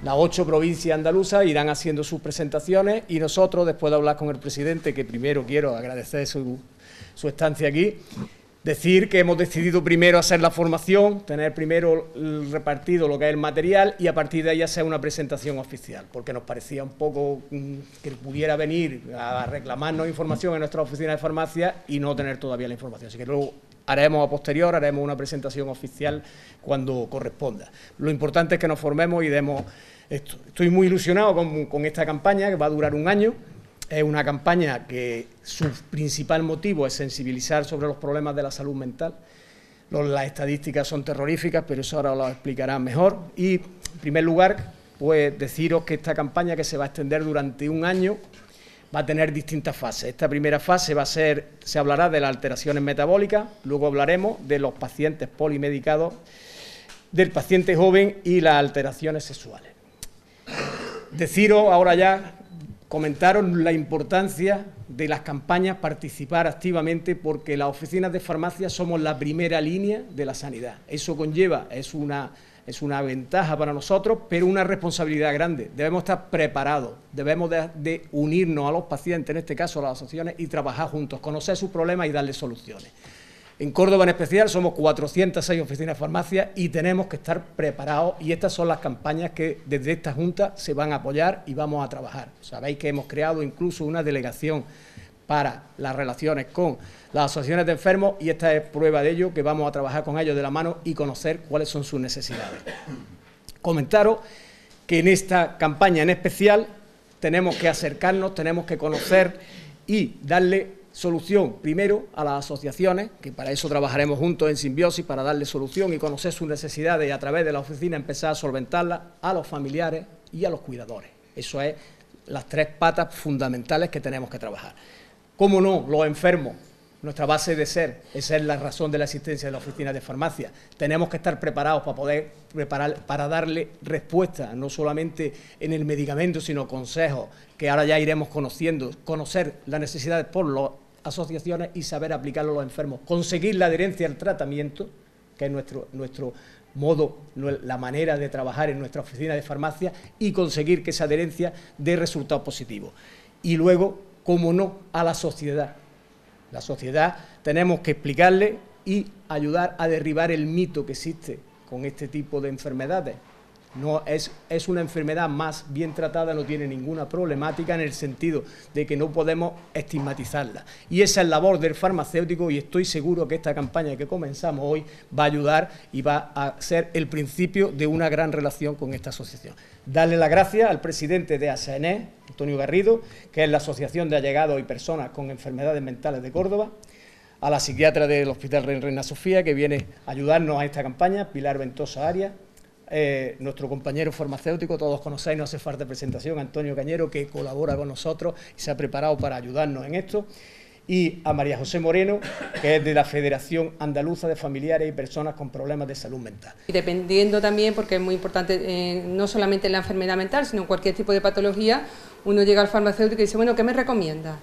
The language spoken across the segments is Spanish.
Las 8 provincias andaluzas irán haciendo sus presentaciones y nosotros, después de hablar con el presidente, que primero quiero agradecer su estancia aquí, decir que hemos decidido primero hacer la formación, tener primero repartido lo que es el material y a partir de ahí hacer una presentación oficial, porque nos parecía un poco que pudiera venir a reclamarnos información en nuestra oficina de farmacia y no tener todavía la información. Así que luego haremos a posterior, haremos una presentación oficial cuando corresponda. Lo importante es que nos formemos y demos esto. Estoy muy ilusionado con esta campaña que va a durar un año. Es una campaña que su principal motivo es sensibilizar sobre los problemas de la salud mental. Las estadísticas son terroríficas, pero eso ahora lo explicarán mejor. Y, en primer lugar, pues deciros que esta campaña, que se va a extender durante un año, va a tener distintas fases. Esta primera fase se hablará de las alteraciones metabólicas, luego hablaremos de los pacientes polimedicados, del paciente joven y las alteraciones sexuales. Deciros ahora ya, comentaros la importancia de las campañas, participar activamente, porque las oficinas de farmacia somos la primera línea de la sanidad. Eso conlleva, es una ventaja para nosotros, pero una responsabilidad grande. Debemos estar preparados, debemos de unirnos a los pacientes, en este caso a las asociaciones, y trabajar juntos, conocer sus problemas y darles soluciones. En Córdoba en especial somos 406 oficinas de farmacia y tenemos que estar preparados, y estas son las campañas que desde esta Junta se van a apoyar y vamos a trabajar. Sabéis que hemos creado incluso una delegación para las relaciones con las asociaciones de enfermos y esta es prueba de ello, que vamos a trabajar con ellos de la mano y conocer cuáles son sus necesidades. Comentaros que en esta campaña en especial tenemos que acercarnos, tenemos que conocer y darle solución primero a las asociaciones, que para eso trabajaremos juntos en simbiosis, para darle solución y conocer sus necesidades y a través de la oficina empezar a solventarlas, a los familiares y a los cuidadores. Eso es las 3 patas fundamentales que tenemos que trabajar. ¿Cómo no? Los enfermos, nuestra base de ser, esa es la razón de la existencia de la oficina de farmacia. Tenemos que estar preparados para darle respuesta, no solamente en el medicamento, sino consejos, que ahora ya iremos conociendo, conocer las necesidades por las asociaciones y saber aplicarlo a los enfermos, conseguir la adherencia al tratamiento, que es nuestro modo, la manera de trabajar en nuestra oficina de farmacia, y conseguir que esa adherencia dé resultados positivos. Y luego, cómo no, a la sociedad. La sociedad tenemos que explicarle y ayudar a derribar el mito que existe con este tipo de enfermedades. No es una enfermedad más bien tratada, no tiene ninguna problemática en el sentido de que no podemos estigmatizarla. Y esa es la labor del farmacéutico y estoy seguro que esta campaña que comenzamos hoy va a ayudar y va a ser el principio de una gran relación con esta asociación. Darle las gracias al presidente de ASAENES, Antonio Garrido, que es la Asociación de Allegados y Personas con Enfermedades Mentales de Córdoba, a la psiquiatra del Hospital Reina Sofía, que viene a ayudarnos a esta campaña, Pilar Ventosa Arias, nuestro compañero farmacéutico, todos conocéis, no hace falta presentación, Antonio Cañero, que colabora con nosotros y se ha preparado para ayudarnos en esto, y a María José Moreno, que es de la Federación Andaluza de Familiares y Personas con Problemas de Salud Mental. Y dependiendo también, porque es muy importante, no solamente en la enfermedad mental, sino en cualquier tipo de patología, uno llega al farmacéutico y dice, bueno, ¿qué me recomienda?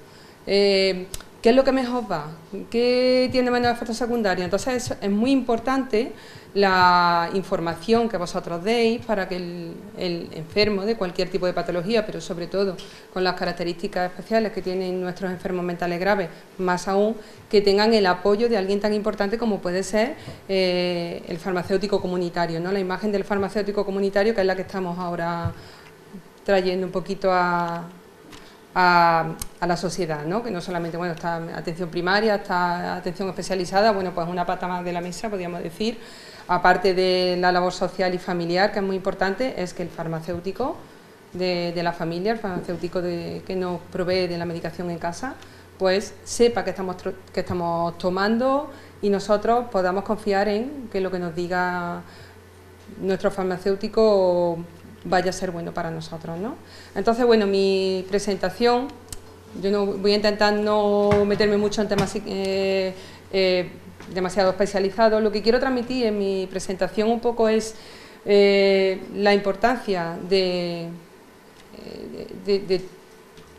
¿Qué es lo que mejor va? ¿Qué tiene menos efectos secundarios? Entonces es muy importante la información que vosotros deis para que el enfermo de cualquier tipo de patología, pero sobre todo con las características especiales que tienen nuestros enfermos mentales graves, más aún, que tengan el apoyo de alguien tan importante como puede ser el farmacéutico comunitario, ¿no? La imagen del farmacéutico comunitario, que es la que estamos ahora trayendo un poquito a la sociedad, ¿no? Que no solamente, bueno, está atención primaria, está atención especializada, bueno, pues una pata más de la mesa, podríamos decir, aparte de la labor social y familiar, que es muy importante, es que el farmacéutico de la familia, el farmacéutico que nos provee de la medicación en casa, pues sepa que estamos tomando y nosotros podamos confiar en que lo que nos diga nuestro farmacéutico vaya a ser bueno para nosotros, ¿no? Entonces, bueno, mi presentación, yo no voy a intentar no meterme mucho en temas demasiado especializados. Lo que quiero transmitir en mi presentación un poco es la importancia de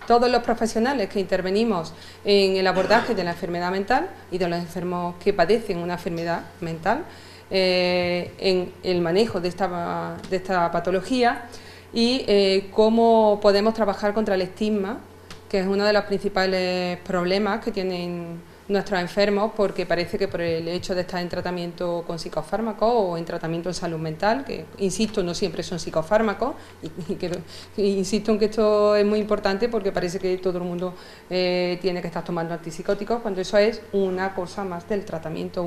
todos los profesionales que intervenimos en el abordaje de la enfermedad mental y de los enfermos que padecen una enfermedad mental, en el manejo de esta patología, y cómo podemos trabajar contra el estigma, que es uno de los principales problemas que tienen nuestros enfermos, porque parece que por el hecho de estar en tratamiento con psicofármacos o en tratamiento en salud mental, que insisto, no siempre son psicofármacos, y insisto en que esto es muy importante porque parece que todo el mundo tiene que estar tomando antipsicóticos, cuando eso es una cosa más del tratamiento,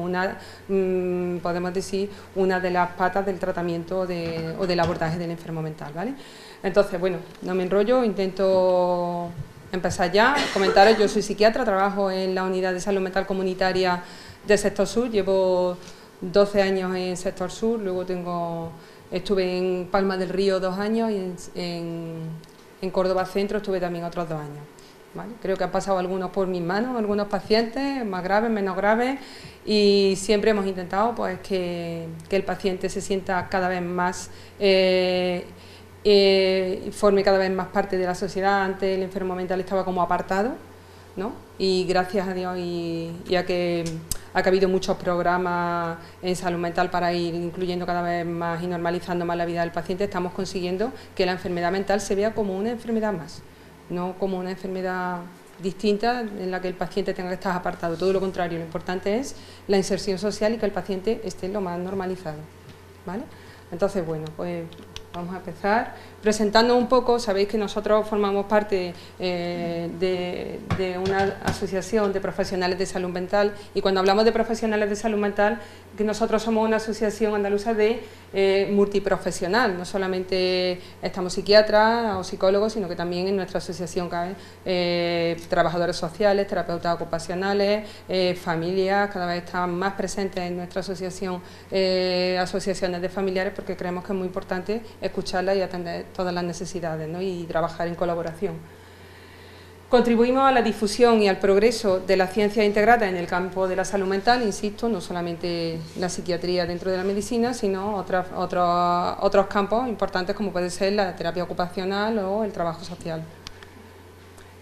podemos decir, una de las patas del tratamiento o del abordaje del enfermo mental, ¿vale? Entonces, bueno, no me enrollo, intento empezar ya. Comentaros, yo soy psiquiatra, trabajo en la unidad de salud mental comunitaria del sector sur, llevo 12 años en sector sur, luego estuve en Palma del Río 2 años y en Córdoba Centro estuve también otros 2 años. ¿Vale? Creo que han pasado algunos por mis manos, algunos pacientes, más graves, menos graves, y siempre hemos intentado pues, que el paciente se sienta cada vez más forme cada vez más parte de la sociedad. Antes el enfermo mental estaba como apartado, ¿no? Y gracias a Dios y a que ha habido muchos programas en salud mental para ir incluyendo cada vez más y normalizando más la vida del paciente, estamos consiguiendo que la enfermedad mental se vea como una enfermedad más, no como una enfermedad distinta en la que el paciente tenga que estar apartado, todo lo contrario, lo importante es la inserción social y que el paciente esté lo más normalizado, ¿vale? Entonces, bueno, pues vamos a empezar presentando un poco. Sabéis que nosotros formamos parte de una asociación de profesionales de salud mental, y cuando hablamos de profesionales de salud mental, que nosotros somos una asociación andaluza de multiprofesional, no solamente estamos psiquiatras o psicólogos, sino que también en nuestra asociación caben trabajadores sociales, terapeutas ocupacionales, familias, cada vez están más presentes en nuestra asociación asociaciones de familiares, porque creemos que es muy importante escucharlas y atender todas las necesidades, ¿no? Y trabajar en colaboración. Contribuimos a la difusión y al progreso de la ciencia integrada en el campo de la salud mental, insisto, no solamente la psiquiatría dentro de la medicina, sino otros campos importantes como puede ser la terapia ocupacional o el trabajo social.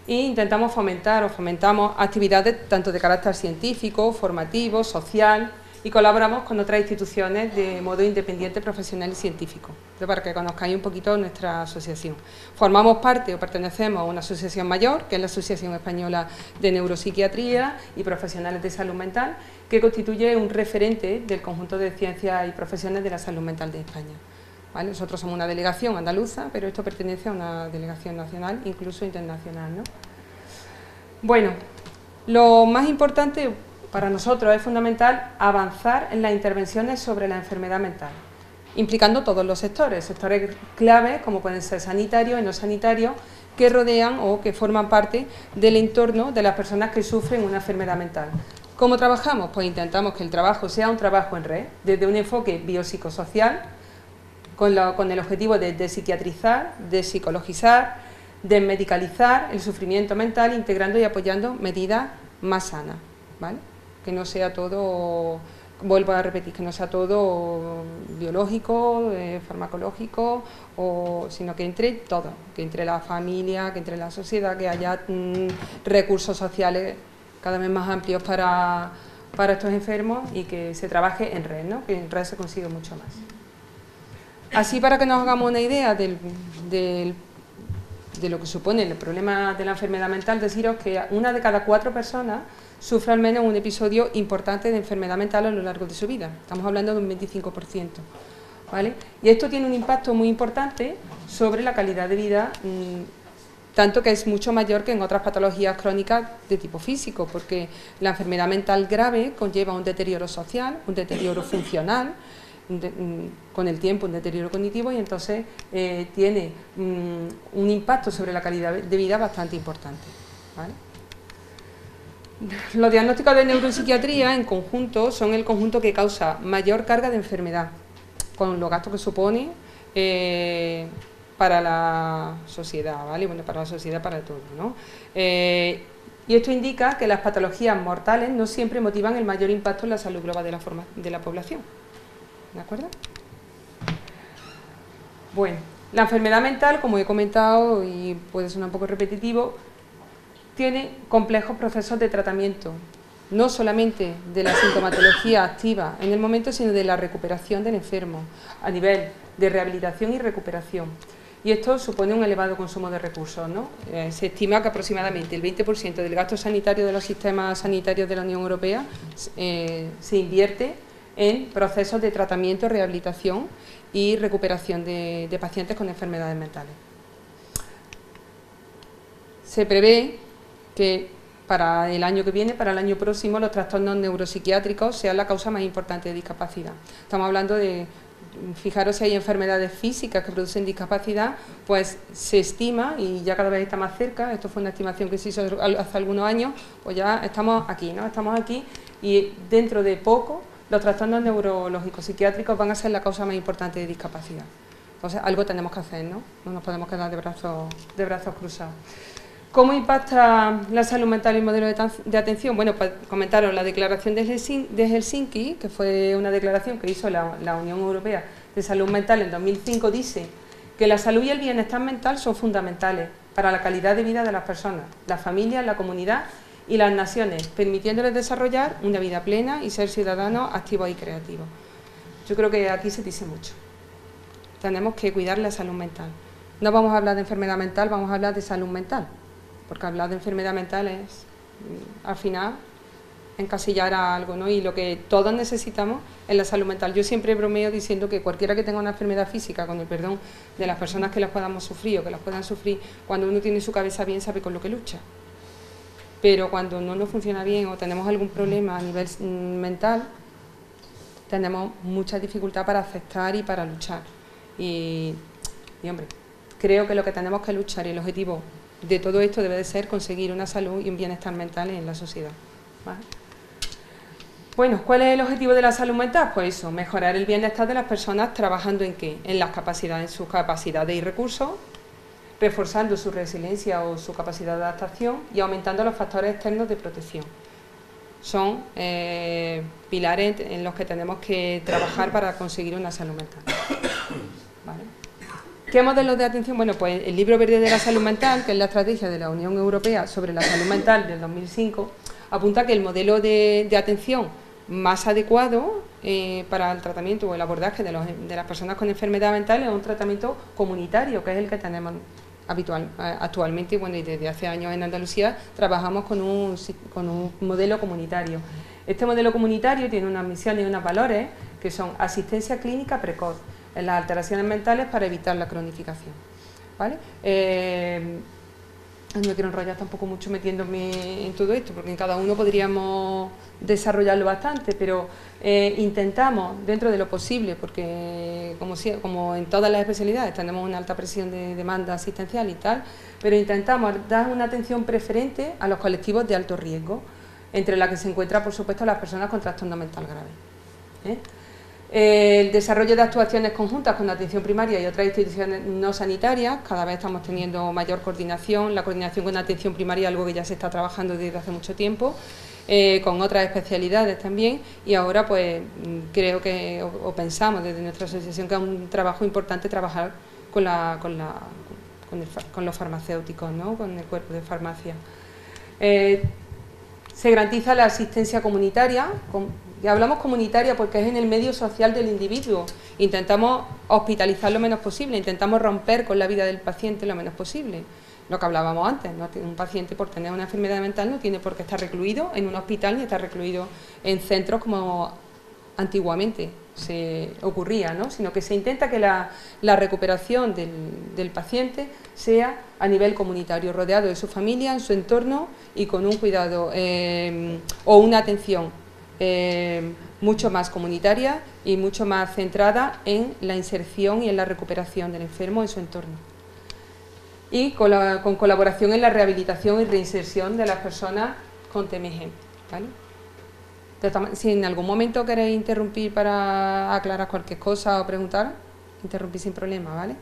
E intentamos fomentamos actividades tanto de carácter científico, formativo, social, y colaboramos con otras instituciones de modo independiente, profesional y científico, para que conozcáis un poquito nuestra asociación. Formamos parte o pertenecemos a una asociación mayor, que es la Asociación Española de Neuropsiquiatría y Profesionales de Salud Mental, que constituye un referente del conjunto de ciencias y profesiones de la salud mental de España. ¿Vale? Nosotros somos una delegación andaluza, pero esto pertenece a una delegación nacional, incluso internacional, ¿no? Bueno, lo más importante para nosotros es fundamental avanzar en las intervenciones sobre la enfermedad mental, implicando todos los sectores claves como pueden ser sanitarios y no sanitarios, que rodean o que forman parte del entorno de las personas que sufren una enfermedad mental. ¿Cómo trabajamos? Pues intentamos que el trabajo sea un trabajo en red, desde un enfoque biopsicosocial, con el objetivo de despsiquiatrizar, despsicologizar, desmedicalizar el sufrimiento mental, integrando y apoyando medidas más sanas, ¿vale? Que no sea todo, vuelvo a repetir, que no sea todo biológico, farmacológico, sino que entre todo, que entre la familia, que entre la sociedad, que haya recursos sociales cada vez más amplios para estos enfermos y que se trabaje en red, ¿no? Que en red se consigue mucho más. Así, para que nos hagamos una idea de lo que supone el problema de la enfermedad mental, deciros que una de cada 4 personas sufre al menos un episodio importante de enfermedad mental a lo largo de su vida. Estamos hablando de un 25%. ¿Vale? Y esto tiene un impacto muy importante sobre la calidad de vida, tanto que es mucho mayor que en otras patologías crónicas de tipo físico, porque la enfermedad mental grave conlleva un deterioro social, un deterioro funcional, con el tiempo un deterioro cognitivo, y entonces tiene un impacto sobre la calidad de vida bastante importante. ¿Vale? Los diagnósticos de neuropsiquiatría en conjunto son el conjunto que causa mayor carga de enfermedad, con los gastos que supone para la sociedad, ¿vale? Bueno, para la sociedad, para todo, ¿no? Y esto indica que las patologías mortales no siempre motivan el mayor impacto en la salud global de la población. ¿De acuerdo? Bueno, la enfermedad mental, como he comentado, y puede sonar un poco repetitivo, tiene complejos procesos de tratamiento, no solamente de la sintomatología activa en el momento, sino de la recuperación del enfermo, a nivel de rehabilitación y recuperación. y esto supone un elevado consumo de recursos, ¿no? Se estima que aproximadamente el 20% del gasto sanitario de los sistemas sanitarios de la Unión Europea se invierte en procesos de tratamiento, rehabilitación y recuperación de pacientes con enfermedades mentales. Se prevé que para el año que viene, para el año próximo, los trastornos neuropsiquiátricos sean la causa más importante de discapacidad. Estamos hablando de, fijaros, si hay enfermedades físicas que producen discapacidad, pues se estima, y ya cada vez está más cerca, esto fue una estimación que se hizo hace algunos años, pues ya estamos aquí, ¿no? Estamos aquí y dentro de poco los trastornos neurológicos psiquiátricos van a ser la causa más importante de discapacidad. Entonces algo tenemos que hacer, ¿no? No nos podemos quedar de brazos cruzados. ¿Cómo impacta la salud mental y el modelo de atención? Bueno, pues comentaros la declaración de Helsinki, que fue una declaración que hizo la Unión Europea de Salud Mental en 2005, dice que la salud y el bienestar mental son fundamentales para la calidad de vida de las personas, las familias, la comunidad y las naciones, permitiéndoles desarrollar una vida plena y ser ciudadanos activos y creativos. Yo creo que aquí se dice mucho. Tenemos que cuidar la salud mental. No vamos a hablar de enfermedad mental, vamos a hablar de salud mental. Porque hablar de enfermedad mental es, al final, encasillar a algo, ¿no? Y lo que todos necesitamos es la salud mental. Yo siempre bromeo diciendo que cualquiera que tenga una enfermedad física, con el perdón de las personas que las podamos sufrir o que las puedan sufrir, cuando uno tiene su cabeza bien sabe con lo que lucha. Pero cuando no nos funciona bien o tenemos algún problema a nivel mental, tenemos mucha dificultad para aceptar y para luchar. Y hombre, creo que lo que tenemos que luchar y el objetivo de todo esto debe de ser conseguir una salud y un bienestar mental en la sociedad, ¿vale? Bueno, ¿cuál es el objetivo de la salud mental? Pues eso, mejorar el bienestar de las personas trabajando en ¿qué? En las capacidades, en sus capacidades y recursos, reforzando su resiliencia o su capacidad de adaptación y aumentando los factores externos de protección. Son pilares en los que tenemos que trabajar para conseguir una salud mental, ¿vale? ¿Qué modelos de atención? Bueno, pues el Libro Verde de la Salud Mental, que es la estrategia de la Unión Europea sobre la salud mental del 2005, apunta que el modelo de atención más adecuado para el tratamiento o el abordaje de las personas con enfermedad mental es un tratamiento comunitario, que es el que tenemos actualmente, bueno, y desde hace años en Andalucía trabajamos con un modelo comunitario. Este modelo comunitario tiene unas misiones y unos valores que son asistencia clínica precoz en las alteraciones mentales para evitar la cronificación, ¿vale? No me quiero enrollar tampoco mucho metiéndome en todo esto, porque en cada uno podríamos desarrollarlo bastante, pero intentamos, dentro de lo posible, porque como en todas las especialidades tenemos una alta presión de demanda asistencial y tal, pero intentamos dar una atención preferente a los colectivos de alto riesgo, entre las que se encuentran, por supuesto, las personas con trastorno mental grave, El desarrollo de actuaciones conjuntas con la atención primaria y otras instituciones no sanitarias, cada vez estamos teniendo mayor coordinación. La coordinación con la atención primaria es algo que ya se está trabajando desde hace mucho tiempo, con otras especialidades también, y ahora pues creo que, o pensamos desde nuestra asociación, que es un trabajo importante trabajar con los farmacéuticos, ¿no? Con el cuerpo de farmacia. Se garantiza la asistencia comunitaria. Y hablamos comunitaria porque es en el medio social del individuo. Intentamos hospitalizar lo menos posible, intentamos romper con la vida del paciente lo menos posible. Lo que hablábamos antes, ¿no? Un paciente por tener una enfermedad mental no tiene por qué estar recluido en un hospital ni estar recluido en centros como antiguamente se ocurría, ¿no? Sino que se intenta que la recuperación del paciente sea a nivel comunitario, rodeado de su familia, en su entorno y con un cuidado o una atención mucho más comunitaria y mucho más centrada en la inserción y en la recuperación del enfermo en su entorno. Y con colaboración en la rehabilitación y reinserción de las personas con TMG, ¿vale? Si en algún momento queréis interrumpir para aclarar cualquier cosa o preguntar, interrumpir sin problema, ¿vale?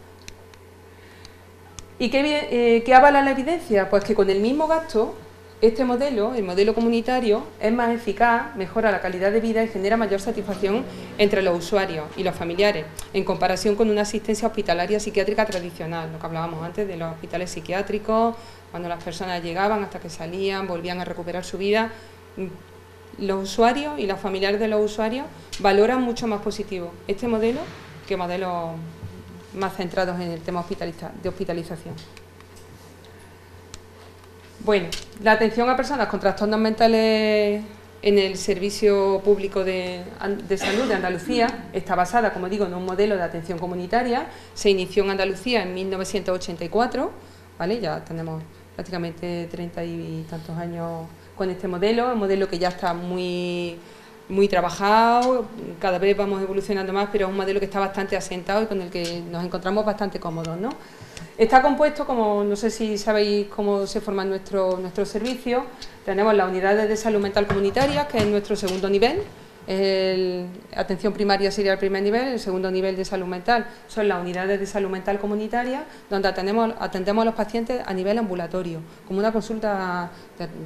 ¿Y qué avala la evidencia? Pues que con el mismo gasto, este modelo, el modelo comunitario, es más eficaz, mejora la calidad de vida y genera mayor satisfacción entre los usuarios y los familiares, en comparación con una asistencia hospitalaria psiquiátrica tradicional, lo que hablábamos antes de los hospitales psiquiátricos, cuando las personas llegaban hasta que salían, volvían a recuperar su vida. Los usuarios y los familiares de los usuarios valoran mucho más positivo este modelo que modelos más centrados en el tema de hospitalización. Bueno, la atención a personas con trastornos mentales en el Servicio Público de Salud de Andalucía está basada, como digo, en un modelo de atención comunitaria. Se inició en Andalucía en 1984, ¿vale? Ya tenemos prácticamente 30 y tantos años con este modelo, un modelo que ya está muy trabajado, cada vez vamos evolucionando más, pero es un modelo que está bastante asentado y con el que nos encontramos bastante cómodos, ¿no? Está compuesto, como no sé si sabéis cómo se forma nuestro servicio, tenemos las unidades de salud mental comunitarias, que es nuestro segundo nivel, atención primaria sería el primer nivel, el segundo nivel de salud mental son las unidades de salud mental comunitaria, donde atendemos a los pacientes a nivel ambulatorio, como una consulta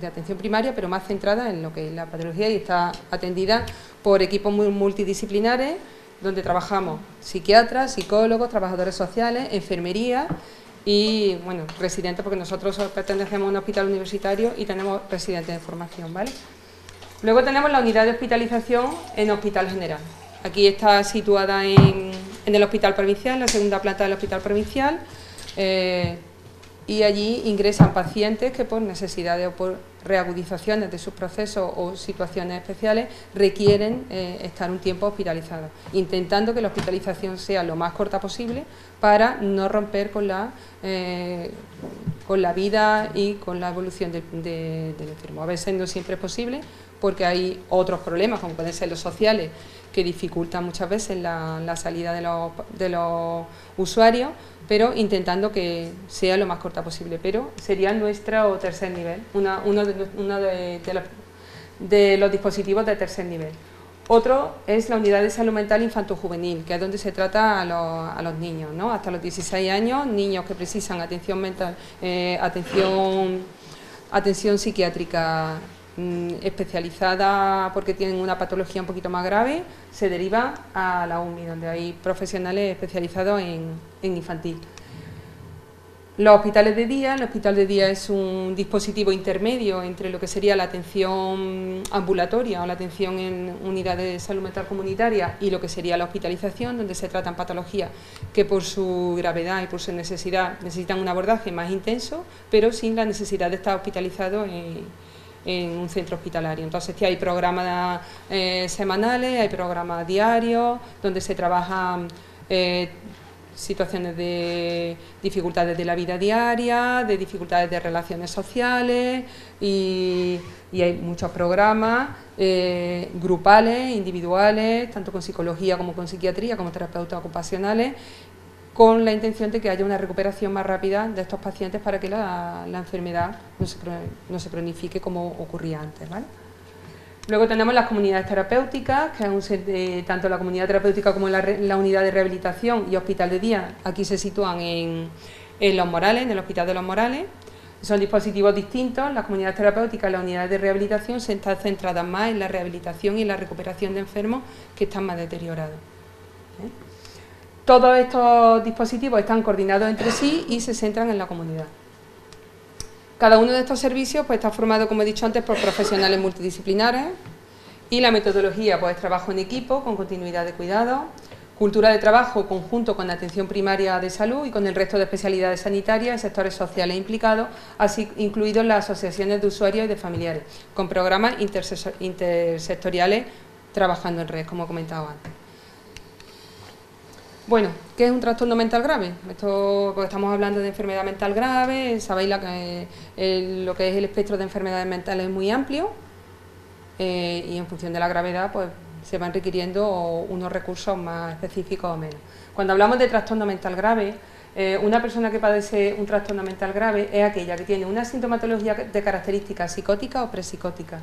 de atención primaria, pero más centrada en lo que es la patología, y está atendida por equipos multidisciplinares, donde trabajamos psiquiatras, psicólogos, trabajadores sociales, enfermería y, bueno, residentes, porque nosotros pertenecemos a un hospital universitario y tenemos residentes de formación, ¿vale? Luego tenemos la unidad de hospitalización en Hospital General. Aquí está situada en el Hospital Provincial, en la segunda planta del Hospital Provincial, y allí ingresan pacientes que por necesidades o por reagudizaciones de sus procesos o situaciones especiales requieren estar un tiempo hospitalizados, intentando que la hospitalización sea lo más corta posible para no romper con la vida y con la evolución del enfermo. A veces no siempre es posible porque hay otros problemas, como pueden ser los sociales, que dificultan muchas veces la salida de los usuarios, pero intentando que sea lo más corta posible. Pero sería nuestro tercer nivel, uno de los dispositivos de tercer nivel. Otro es la unidad de salud mental infanto-juvenil, que es donde se trata a los niños, ¿no? Hasta los 16 años, niños que precisan atención mental, atención psiquiátrica especializada porque tienen una patología un poquito más grave, se deriva a la UMI, donde hay profesionales especializados en infantil. Los hospitales de día, el hospital de día es un dispositivo intermedio entre lo que sería la atención ambulatoria o la atención en unidades de salud mental comunitaria y lo que sería la hospitalización, donde se tratan patologías que por su gravedad y por su necesidad necesitan un abordaje más intenso, pero sin la necesidad de estar hospitalizado en un centro hospitalario. Entonces hay programas semanales, hay programas diarios, donde se trabajan situaciones de dificultades de la vida diaria, de dificultades de relaciones sociales y hay muchos programas grupales, individuales, tanto con psicología como con psiquiatría, como terapeutas ocupacionales, con la intención de que haya una recuperación más rápida de estos pacientes para que la enfermedad no se cronifique como ocurría antes, ¿vale? Luego tenemos las comunidades terapéuticas, que es tanto la comunidad terapéutica como la unidad de rehabilitación y hospital de día, aquí se sitúan en Los Morales, en el Hospital de Los Morales. Son dispositivos distintos, las comunidades terapéuticas y las unidades de rehabilitación se están centradas más en la rehabilitación y en la recuperación de enfermos que están más deteriorados. Todos estos dispositivos están coordinados entre sí y se centran en la comunidad. Cada uno de estos servicios pues, está formado, como he dicho antes, por profesionales multidisciplinares y la metodología pues, es trabajo en equipo con continuidad de cuidado, cultura de trabajo conjunto con la atención primaria de salud y con el resto de especialidades sanitarias y sectores sociales implicados, así incluidos las asociaciones de usuarios y de familiares, con programas intersectoriales trabajando en red, como he comentado antes. Bueno, ¿qué es un trastorno mental grave? Esto, porque estamos hablando de enfermedad mental grave, sabéis lo que es el espectro de enfermedades mentales es muy amplio y en función de la gravedad pues se van requiriendo unos recursos más específicos o menos. Cuando hablamos de trastorno mental grave, una persona que padece un trastorno mental grave es aquella que tiene una sintomatología de características psicóticas o prepsicóticas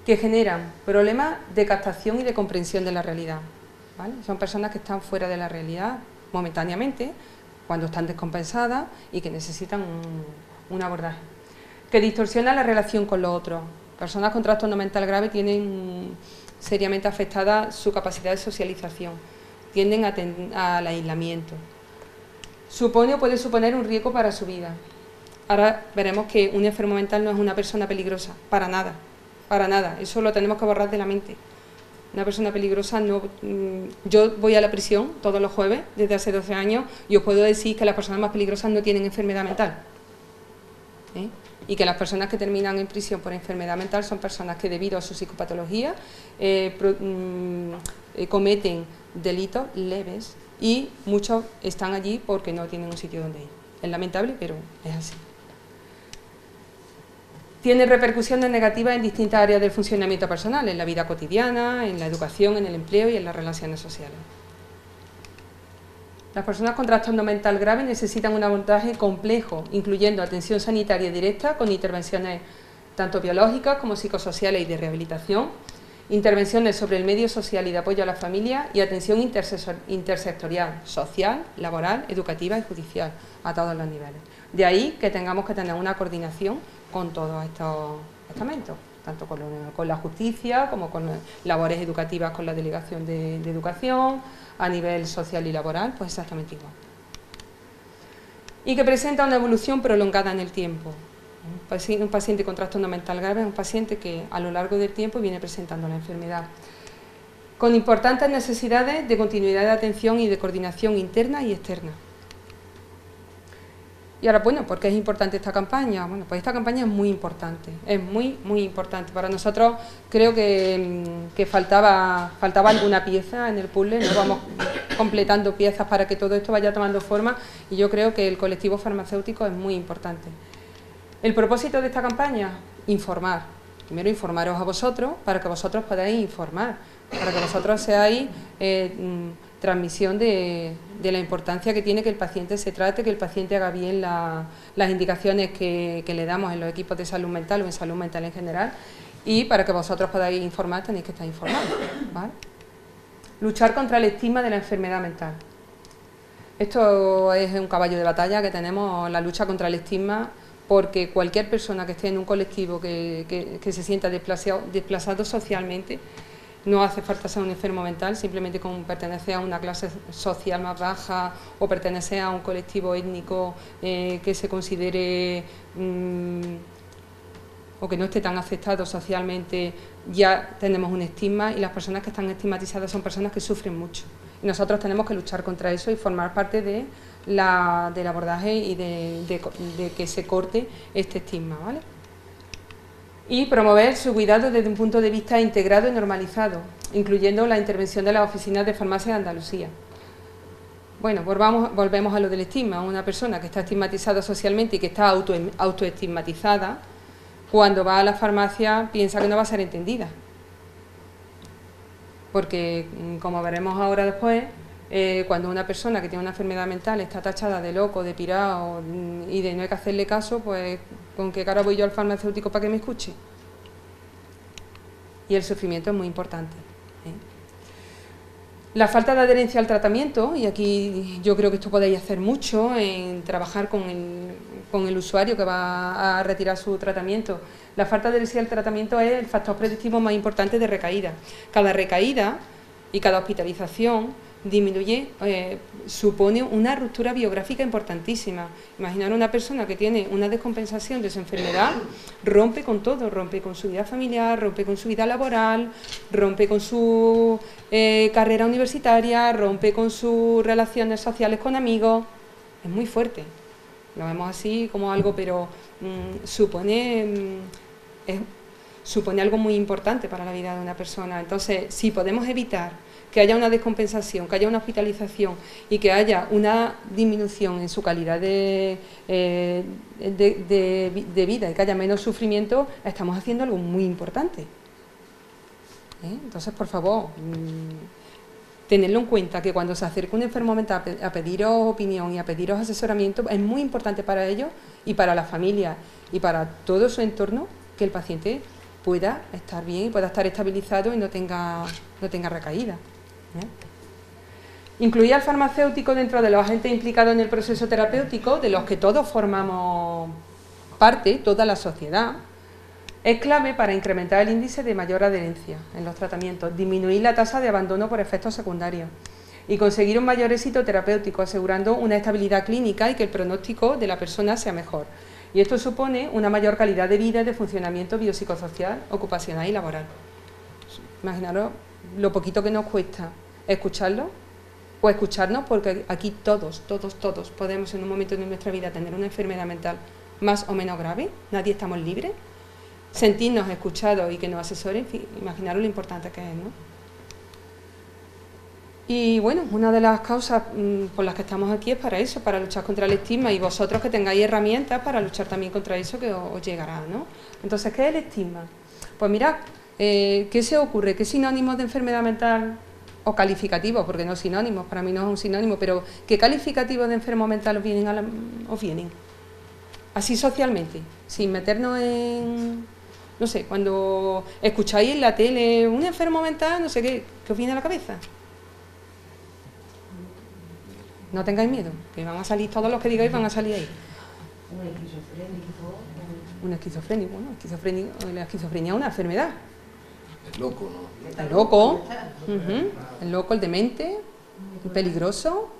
que generan problemas de captación y de comprensión de la realidad. ¿Vale? Son personas que están fuera de la realidad momentáneamente, cuando están descompensadas y que necesitan un abordaje. Que distorsiona la relación con los otros. Personas con trastorno mental grave tienen seriamente afectada su capacidad de socialización, tienden al aislamiento. Supone o puede suponer un riesgo para su vida. Ahora veremos que un enfermo mental no es una persona peligrosa, para nada, eso lo tenemos que borrar de la mente. Una persona peligrosa no... Yo voy a la prisión todos los jueves desde hace 12 años y os puedo decir que las personas más peligrosas no tienen enfermedad mental. Y que las personas que terminan en prisión por enfermedad mental son personas que debido a su psicopatología cometen delitos leves y muchos están allí porque no tienen un sitio donde ir. Es lamentable, pero es así. Tiene repercusiones negativas en distintas áreas del funcionamiento personal, en la vida cotidiana, en la educación, en el empleo y en las relaciones sociales. Las personas con trastorno mental grave necesitan un abordaje complejo, incluyendo atención sanitaria directa con intervenciones tanto biológicas como psicosociales y de rehabilitación, intervenciones sobre el medio social y de apoyo a la familia y atención intersectorial, social, laboral, educativa y judicial a todos los niveles. De ahí que tengamos que tener una coordinación con todos estos estamentos, tanto con la justicia como con labores educativas con la Delegación de Educación, a nivel social y laboral, pues exactamente igual. Y que presenta una evolución prolongada en el tiempo. Un paciente con trastorno mental grave es un paciente que a lo largo del tiempo viene presentando la enfermedad, con importantes necesidades de continuidad de atención y de coordinación interna y externa. Y ahora, bueno, ¿por qué es importante esta campaña? Bueno, pues esta campaña es muy importante, es muy importante. Para nosotros creo que faltaba alguna pieza en el puzzle, nos vamos completando piezas para que todo esto vaya tomando forma y yo creo que el colectivo farmacéutico es muy importante. El propósito de esta campaña, informar. Primero informaros a vosotros para que vosotros podáis informar, para que vosotros seáis transmisión de la importancia que tiene que el paciente se trate, que el paciente haga bien las indicaciones que le damos en los equipos de salud mental o en salud mental en general, y para que vosotros podáis informar tenéis que estar informados, ¿vale? Luchar contra el estigma de la enfermedad mental. Esto es un caballo de batalla que tenemos, la lucha contra el estigma, porque cualquier persona que esté en un colectivo que se sienta desplazado socialmente, no hace falta ser un enfermo mental, simplemente con pertenecer a una clase social más baja o pertenecer a un colectivo étnico que se considere o que no esté tan aceptado socialmente, ya tenemos un estigma y las personas que están estigmatizadas son personas que sufren mucho. Y nosotros tenemos que luchar contra eso y formar parte del abordaje y de que se corte este estigma, ¿vale? Y promover su cuidado desde un punto de vista integrado y normalizado, incluyendo la intervención de las oficinas de farmacia de Andalucía. Bueno, volvemos a lo del estigma. Una persona que está estigmatizada socialmente y que está autoestigmatizada, cuando va a la farmacia piensa que no va a ser entendida. Porque, como veremos ahora después, cuando una persona que tiene una enfermedad mental está tachada de loco, de pirado y de no hay que hacerle caso, pues ¿con qué cara voy yo al farmacéutico para que me escuche? Y el sufrimiento es muy importante. La falta de adherencia al tratamiento, y aquí yo creo que esto podéis hacer mucho en trabajar con el usuario que va a retirar su tratamiento. La falta de adherencia al tratamiento es el factor predictivo más importante de recaída. Cada recaída y cada hospitalización supone una ruptura biográfica importantísima. Imaginar una persona que tiene una descompensación de su enfermedad, rompe con todo, rompe con su vida familiar, rompe con su vida laboral, rompe con su carrera universitaria, rompe con sus relaciones sociales con amigos. Es muy fuerte, lo vemos así como algo, pero supone algo muy importante para la vida de una persona. Entonces, si podemos evitar que haya una descompensación, que haya una hospitalización y que haya una disminución en su calidad de vida y que haya menos sufrimiento, estamos haciendo algo muy importante. Entonces, por favor, tenedlo en cuenta, que cuando se acerca un enfermo mental a pediros opinión y a pediros asesoramiento, es muy importante para ellos y para la familia y para todo su entorno que el paciente pueda estar bien y pueda estar estabilizado y no tenga recaída. Incluir al farmacéutico dentro de los agentes implicados en el proceso terapéutico, de los que todos formamos parte, toda la sociedad, es clave para incrementar el índice de mayor adherencia en los tratamientos, disminuir la tasa de abandono por efectos secundarios y conseguir un mayor éxito terapéutico, asegurando una estabilidad clínica y que el pronóstico de la persona sea mejor. Y esto supone una mayor calidad de vida y de funcionamiento biopsicosocial, ocupacional y laboral. Imaginaros lo poquito que nos cuesta escucharlo o escucharnos, porque aquí todos podemos en un momento de nuestra vida tener una enfermedad mental más o menos grave, nadie estamos libres, sentirnos escuchados y que nos asesoren, en fin, imaginaros lo importante que es, ¿no? Y bueno, una de las causas por las que estamos aquí es para eso, para luchar contra el estigma, y vosotros que tengáis herramientas para luchar también contra eso que os llegará, ¿no? Entonces, ¿qué es el estigma? Pues mirad, ¿qué se ocurre? ¿Qué sinónimos de enfermedad mental, o calificativos, porque no sinónimos, para mí no es un sinónimo, pero qué calificativos de enfermo mental os vienen? Así socialmente, sin meternos en, no sé, cuando escucháis en la tele un enfermo mental, no sé qué os viene a la cabeza. No tengáis miedo, que van a salir todos los que digáis, van a salir ahí. Un esquizofrénico, bueno, la esquizofrenia es una enfermedad. El loco, ¿no? El loco, el loco, el demente, el peligroso,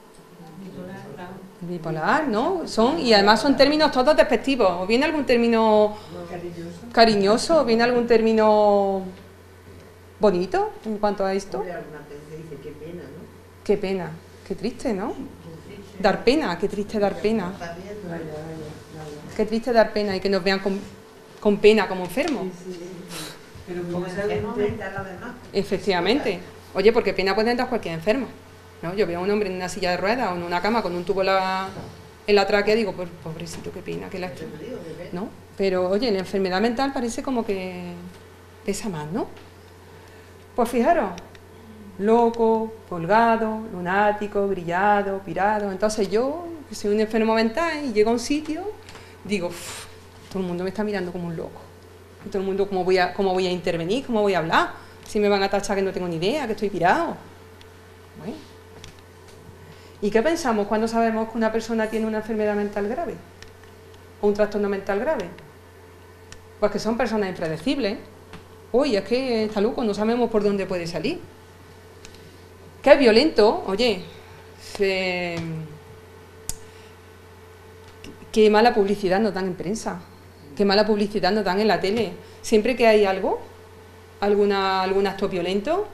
el bipolar, ¿no? Y además son términos todos despectivos. ¿O viene algún término cariñoso? ¿O viene algún término bonito en cuanto a esto? Qué pena, qué triste, ¿no? Dar pena, qué triste dar pena. Qué triste dar pena y que nos vean con pena como enfermos. Efectivamente. Oye, porque pena puede dar cualquier enfermo, ¿no? Yo veo a un hombre en una silla de ruedas o en una cama con un tubo en la tráquea y digo, pues, pobrecito, qué pena, qué lástima, ¿no? Pero, oye, la enfermedad mental parece como que pesa más, ¿no? Pues fijaros, loco, colgado, lunático, grillado, pirado. Entonces yo, que soy un enfermo mental y llego a un sitio, digo, todo el mundo me está mirando como un loco. Y todo el mundo, ¿cómo voy a intervenir? ¿Cómo voy a hablar? Si me van a tachar que no tengo ni idea, que estoy pirado. Bueno. ¿Y qué pensamos cuando sabemos que una persona tiene una enfermedad mental grave? ¿O un trastorno mental grave? Pues que son personas impredecibles. Uy, es que está loco, no sabemos por dónde puede salir. Que es violento, oye, qué mala publicidad nos dan en prensa, qué mala publicidad nos dan en la tele. Siempre que hay algo, algún acto violento,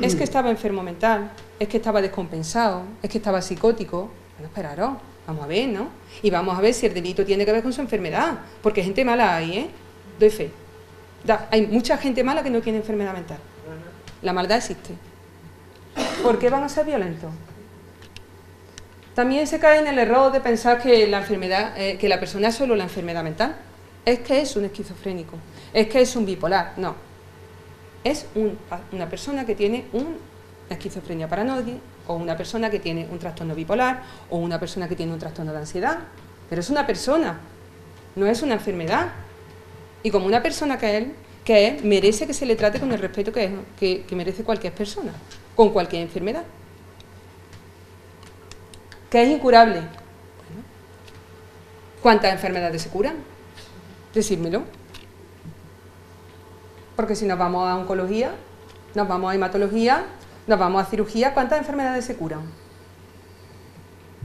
es que estaba enfermo mental, es que estaba descompensado, es que estaba psicótico. Bueno, esperaros, vamos a ver, ¿no? Y vamos a ver si el delito tiene que ver con su enfermedad, porque gente mala hay, ¿eh? Doy fe. Hay mucha gente mala que no tiene enfermedad mental. La maldad existe. ¿Por qué van a ser violentos? También se cae en el error de pensar que la enfermedad, que la persona es solo la enfermedad mental. Es que es un esquizofrénico, es que es un bipolar. No. Es una persona que tiene una esquizofrenia paranoide, o una persona que tiene un trastorno bipolar, o una persona que tiene un trastorno de ansiedad. Pero es una persona, no es una enfermedad. Y como una persona que es, merece que se le trate con el respeto que merece cualquier persona, con cualquier enfermedad. ¿Que es incurable? Bueno, ¿cuántas enfermedades se curan? Decídmelo. Porque si nos vamos a oncología, nos vamos a hematología, nos vamos a cirugía, ¿cuántas enfermedades se curan?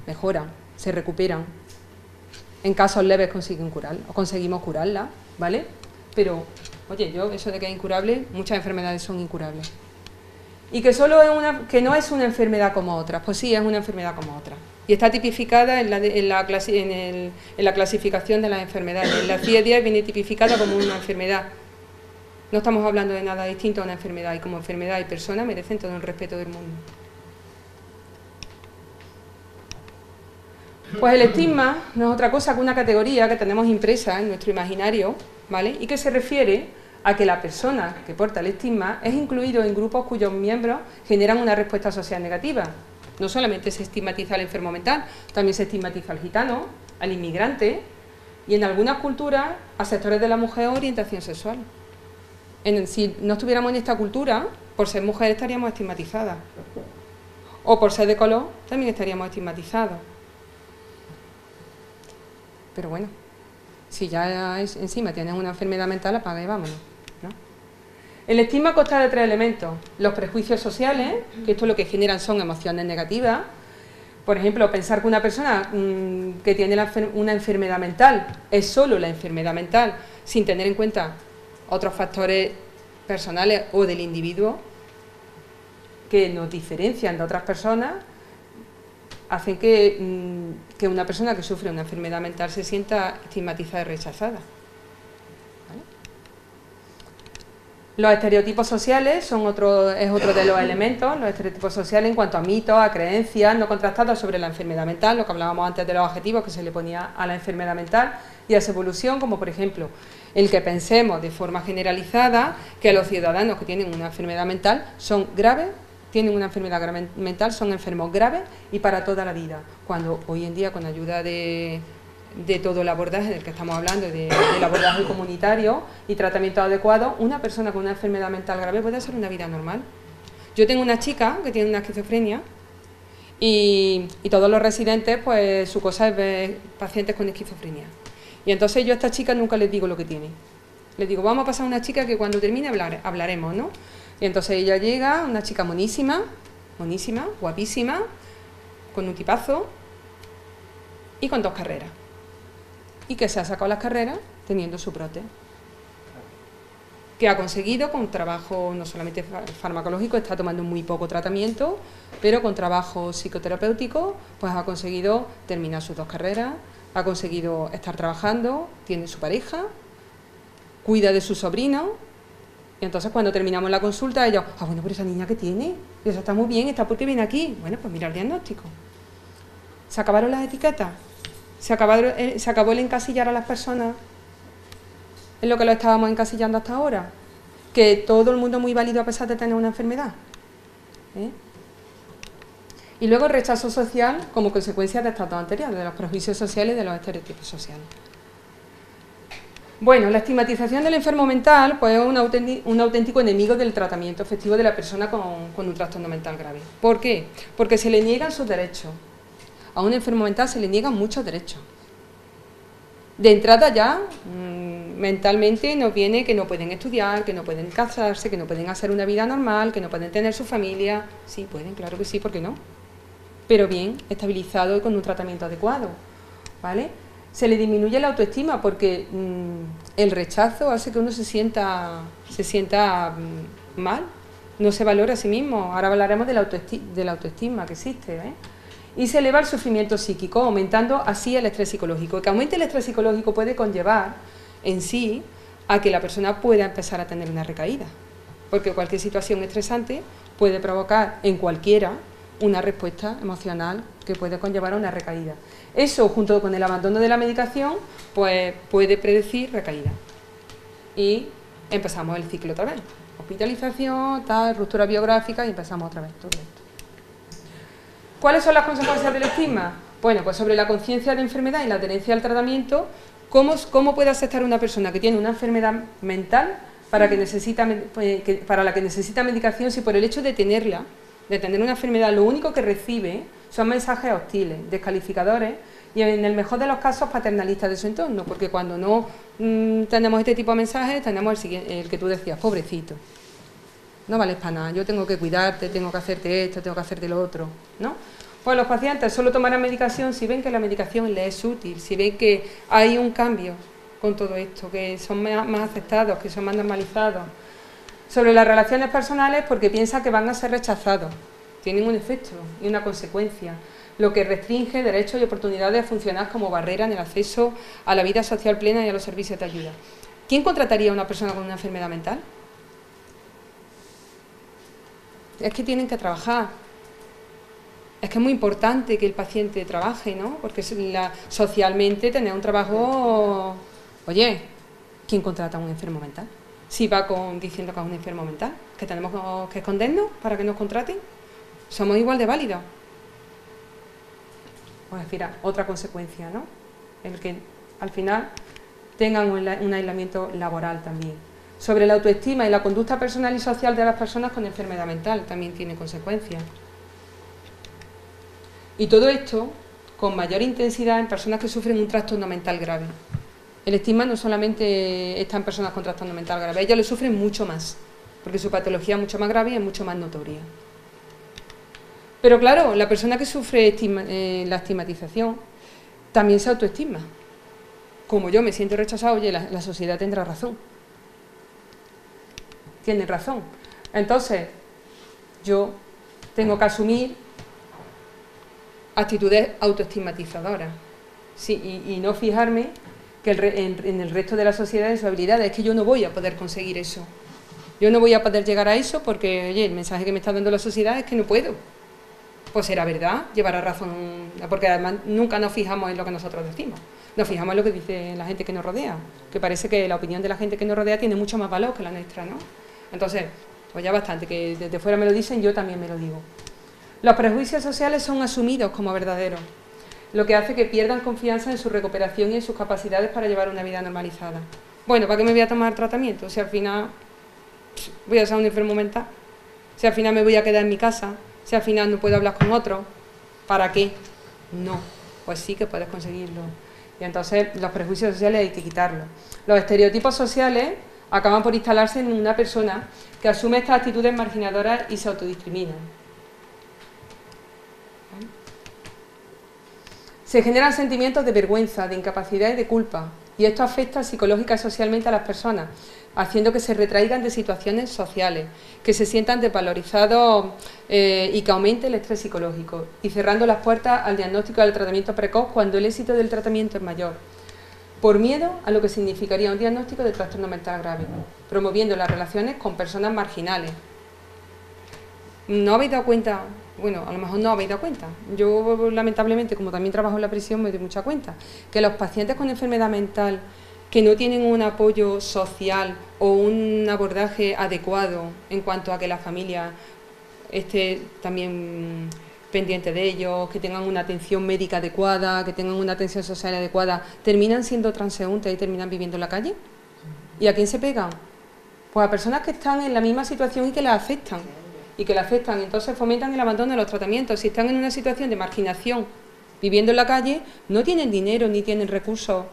Mejoran, se recuperan. En casos leves conseguimos curarla, ¿vale? Pero, oye, eso de que es incurable, muchas enfermedades son incurables. Y que que no es una enfermedad como otras, pues sí, es una enfermedad como otras. Y está tipificada en la clasificación de las enfermedades. En la CIE-10 viene tipificada como una enfermedad. No estamos hablando de nada distinto a una enfermedad, y como enfermedad y persona merecen todo el respeto del mundo. Pues el estigma no es otra cosa que una categoría que tenemos impresa en nuestro imaginario, ¿vale? Y que se refiere a que la persona que porta el estigma es incluido en grupos cuyos miembros generan una respuesta social negativa. No solamente se estigmatiza al enfermo mental, también se estigmatiza al gitano, al inmigrante y en algunas culturas a sectores de la mujer o orientación sexual. Si no estuviéramos en esta cultura, por ser mujer estaríamos estigmatizadas. O por ser de color también estaríamos estigmatizados. Pero bueno, si ya encima tienes una enfermedad mental, apaga y vámonos, ¿no? El estigma consta de 3 elementos. Los prejuicios sociales, que esto lo que generan son emociones negativas. Por ejemplo, pensar que una persona que tiene una enfermedad mental es solo la enfermedad mental, sin tener en cuenta otros factores personales o del individuo que nos diferencian de otras personas, hacen que una persona que sufre una enfermedad mental se sienta estigmatizada y rechazada. ¿Vale? Los estereotipos sociales es otro de los elementos, los estereotipos sociales en cuanto a mitos, a creencias no contrastadas sobre la enfermedad mental, lo que hablábamos antes de los adjetivos que se le ponía a la enfermedad mental y a su evolución, como por ejemplo el que pensemos de forma generalizada que los ciudadanos que tienen una enfermedad mental son graves, tienen una enfermedad mental, son enfermos graves y para toda la vida, cuando hoy en día con ayuda de todo el abordaje del que estamos hablando, del abordaje comunitario y tratamiento adecuado, una persona con una enfermedad mental grave puede hacer una vida normal. Yo tengo una chica que tiene una esquizofrenia y todos los residentes, pues su cosa es ver pacientes con esquizofrenia. Y entonces yo a esta chica nunca les digo lo que tiene. Les digo, vamos a pasar a una chica que cuando termine hablaremos, ¿no? Y entonces ella llega, una chica monísima, guapísima, con un tipazo y con 2 carreras. Y que se ha sacado las carreras teniendo su prótesis. Que ha conseguido con trabajo no solamente farmacológico, está tomando muy poco tratamiento, pero con trabajo psicoterapéutico, pues ha conseguido terminar sus 2 carreras, ha conseguido estar trabajando, tiene su pareja, cuida de su sobrino. Y entonces cuando terminamos la consulta, ellos, bueno, pero esa niña ¿qué tiene? Eso está muy bien, ¿está por qué viene aquí? Bueno, pues mira el diagnóstico. ¿Se acabaron las etiquetas? ¿Se acabó el encasillar a las personas en lo que lo estábamos encasillando hasta ahora? Que todo el mundo es muy válido a pesar de tener una enfermedad. Y luego el rechazo social como consecuencia de estas dos anteriores, de los prejuicios sociales y de los estereotipos sociales. Bueno, la estigmatización del enfermo mental pues, es un auténtico enemigo del tratamiento efectivo de la persona con un trastorno mental grave. ¿Por qué? Porque se le niegan sus derechos. A un enfermo mental se le niegan muchos derechos. De entrada ya, mentalmente nos viene que no pueden estudiar, que no pueden casarse, que no pueden hacer una vida normal, que no pueden tener su familia. Sí, pueden, claro que sí, ¿por qué no? Pero bien, estabilizado y con un tratamiento adecuado, ¿vale? Se le disminuye la autoestima porque el rechazo hace que uno se sienta mal, no se valora a sí mismo. Ahora hablaremos de la autoestima que existe, ¿eh? Y se eleva el sufrimiento psíquico, aumentando así el estrés psicológico. Y que aumente el estrés psicológico puede conllevar en sí a que la persona pueda empezar a tener una recaída, porque cualquier situación estresante puede provocar en cualquiera una respuesta emocional que puede conllevar a una recaída. Eso, junto con el abandono de la medicación, pues puede predecir recaída. Y empezamos el ciclo otra vez. Hospitalización, ruptura biográfica y empezamos otra vez todo esto. ¿Cuáles son las consecuencias del estigma? Bueno, pues sobre la conciencia de enfermedad y la adherencia al tratamiento, ¿cómo puede aceptar una persona que tiene una enfermedad mental para la que necesita medicación si por el hecho de tenerla, de tener una enfermedad, lo único que recibe son mensajes hostiles, descalificadores y en el mejor de los casos paternalistas de su entorno, porque cuando no tenemos este tipo de mensajes tenemos el que tú decías, pobrecito, no vales para nada, yo tengo que cuidarte, tengo que hacerte esto, tengo que hacerte lo otro, ¿no? Pues los pacientes solo tomarán medicación si ven que la medicación les es útil, si ven que hay un cambio con todo esto, que son más aceptados, que son más normalizados. Sobre las relaciones personales, porque piensan que van a ser rechazados. Tienen un efecto y una consecuencia, lo que restringe derechos y oportunidades de funcionar como barrera en el acceso a la vida social plena y a los servicios de ayuda. ¿Quién contrataría a una persona con una enfermedad mental? Es que tienen que trabajar. Es que es muy importante que el paciente trabaje, ¿no? Porque socialmente tener un trabajo... Oye, ¿quién contrata a un enfermo mental? Si va diciendo que es un enfermo mental, que tenemos que escondernos para que nos contraten. Somos igual de válidos. Pues mira, otra consecuencia, ¿no? El que al final tengan un aislamiento laboral también. Sobre la autoestima y la conducta personal y social de las personas con enfermedad mental también tiene consecuencias. Y todo esto con mayor intensidad en personas que sufren un trastorno mental grave. El estigma no solamente está en personas con trastorno mental grave, ellas lo sufren mucho más, porque su patología es mucho más grave y es mucho más notoria. Pero claro, la persona que sufre la estigmatización también se autoestima. Como yo me siento rechazado, oye, la sociedad tendrá razón. tienen razón. Entonces, yo tengo que asumir actitudes autoestigmatizadoras, sí, y no fijarme que en el resto de la sociedad en sus habilidades. Es que yo no voy a poder conseguir eso. Yo no voy a poder llegar a eso porque, oye, el mensaje que me está dando la sociedad es que no puedo. Pues será verdad, llevará razón, porque además nunca nos fijamos en lo que nosotros decimos. Nos fijamos en lo que dice la gente que nos rodea, que parece que la opinión de la gente que nos rodea tiene mucho más valor que la nuestra, ¿no? Entonces, pues ya bastante, que desde fuera me lo dicen, yo también me lo digo. Los prejuicios sociales son asumidos como verdaderos, lo que hace que pierdan confianza en su recuperación y en sus capacidades para llevar una vida normalizada. Bueno, ¿para qué me voy a tomar tratamiento? Si al final voy a ser un enfermo mental, si al final me voy a quedar en mi casa, si al final no puedo hablar con otros, ¿para qué? No, pues sí que puedes conseguirlo. Y entonces los prejuicios sociales hay que quitarlos. Los estereotipos sociales acaban por instalarse en una persona que asume estas actitudes marginadoras y se autodiscrimina. Se generan sentimientos de vergüenza, de incapacidad y de culpa, y esto afecta psicológica y socialmente a las personas, haciendo que se retraigan de situaciones sociales, que se sientan desvalorizados y que aumente el estrés psicológico, y cerrando las puertas al diagnóstico y al tratamiento precoz cuando el éxito del tratamiento es mayor, por miedo a lo que significaría un diagnóstico de trastorno mental grave, promoviendo las relaciones con personas marginales. ¿No habéis dado cuenta? Bueno, a lo mejor no habéis dado cuenta. Yo, lamentablemente, como también trabajo en la prisión, me doy mucha cuenta que los pacientes con enfermedad mental que no tienen un apoyo social o un abordaje adecuado en cuanto a que la familia esté también pendiente de ellos, que tengan una atención médica adecuada, que tengan una atención social adecuada, terminan siendo transeúntes y terminan viviendo en la calle. ¿Y a quién se pegan? Pues a personas que están en la misma situación y que la afectan. Y entonces fomentan el abandono de los tratamientos. Si están en una situación de marginación, viviendo en la calle, no tienen dinero ni tienen recursos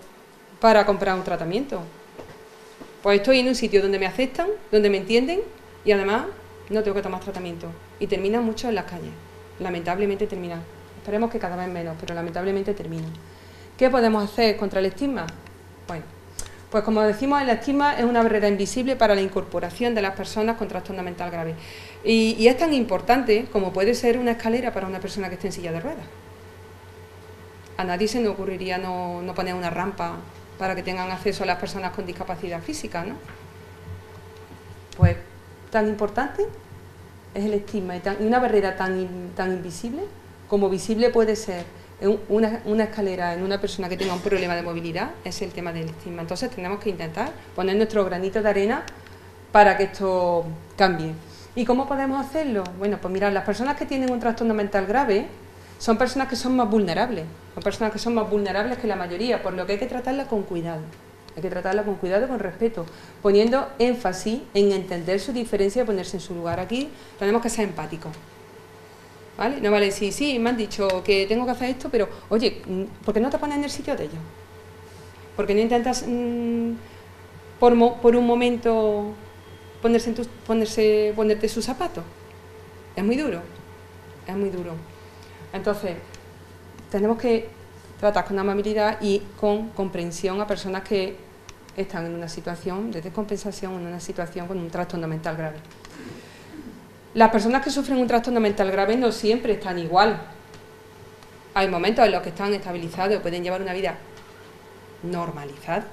para comprar un tratamiento. Pues estoy en un sitio donde me aceptan, donde me entienden y además no tengo que tomar tratamiento. Y terminan mucho en las calles. Lamentablemente terminan. Esperemos que cada vez menos, pero lamentablemente terminan. ¿Qué podemos hacer contra el estigma? Bueno, pues como decimos, el estigma es una barrera invisible para la incorporación de las personas con trastorno mental grave. Y es tan importante como puede ser una escalera para una persona que esté en silla de ruedas. A nadie se le ocurriría no poner una rampa para que tengan acceso a las personas con discapacidad física, ¿no? Pues tan importante es el estigma y una barrera tan invisible como visible puede ser una escalera en una persona que tenga un problema de movilidad, es el tema del estigma. Entonces tenemos que intentar poner nuestro granito de arena para que esto cambie. ¿Y cómo podemos hacerlo? Bueno, pues mirad, las personas que tienen un trastorno mental grave son personas que son más vulnerables, que la mayoría, por lo que hay que tratarla con cuidado. Hay que tratarla con cuidado y con respeto, poniendo énfasis en entender su diferencia y ponerse en su lugar. Aquí tenemos que ser empáticos, ¿vale? No vale decir, sí, me han dicho que tengo que hacer esto, pero, oye, ¿por qué no te pones en el sitio de ellos? ¿Por qué no intentas por un momento ponerte sus zapatos? Es muy duro, es muy duro. Entonces, tenemos que tratar con amabilidad y con comprensión a personas que están en una situación de descompensación, en una situación con un trastorno mental grave. Las personas que sufren un trastorno mental grave no siempre están igual. Hay momentos en los que están estabilizados y pueden llevar una vida normalizada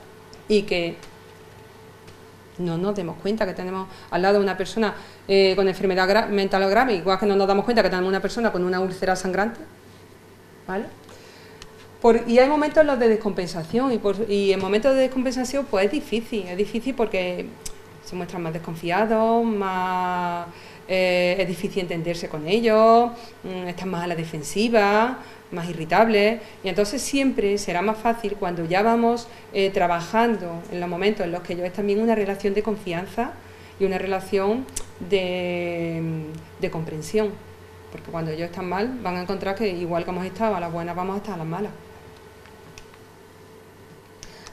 y que no nos demos cuenta que tenemos al lado una persona con enfermedad mental grave, igual que no nos damos cuenta que tenemos una persona con una úlcera sangrante, ¿vale? Y hay momentos en los de descompensación y en momentos de descompensación pues es difícil porque se muestran más desconfiados, es difícil entenderse con ellos, están más a la defensiva, más irritables, y entonces siempre será más fácil cuando ya vamos trabajando en los momentos en los que ellos están bien una relación de confianza y una relación de comprensión, porque cuando ellos están mal van a encontrar que igual que hemos estado a las buenas vamos a estar a las malas.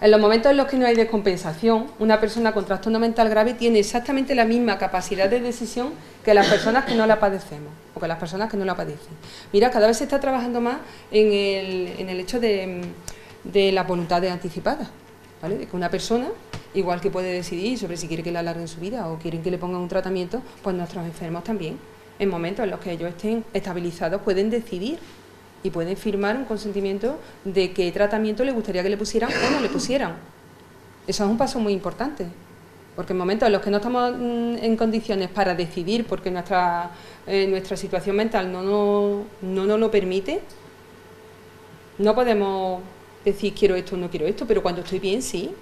En los momentos en los que no hay descompensación, una persona con trastorno mental grave tiene exactamente la misma capacidad de decisión que las personas que no la padecemos, o que las personas que no la padecen. Mira, cada vez se está trabajando más en el hecho de las voluntades anticipadas, ¿vale? De que una persona igual que puede decidir sobre si quiere que le alarguen su vida o quieren que le pongan un tratamiento, pues nuestros enfermos también, en momentos en los que ellos estén estabilizados, pueden decidir y pueden firmar un consentimiento de qué tratamiento le gustaría que le pusieran o no le pusieran. Eso es un paso muy importante, porque en momentos en los que no estamos en condiciones para decidir, porque nuestra situación mental no nos lo permite, no podemos decir quiero esto o no quiero esto, pero cuando estoy bien sí,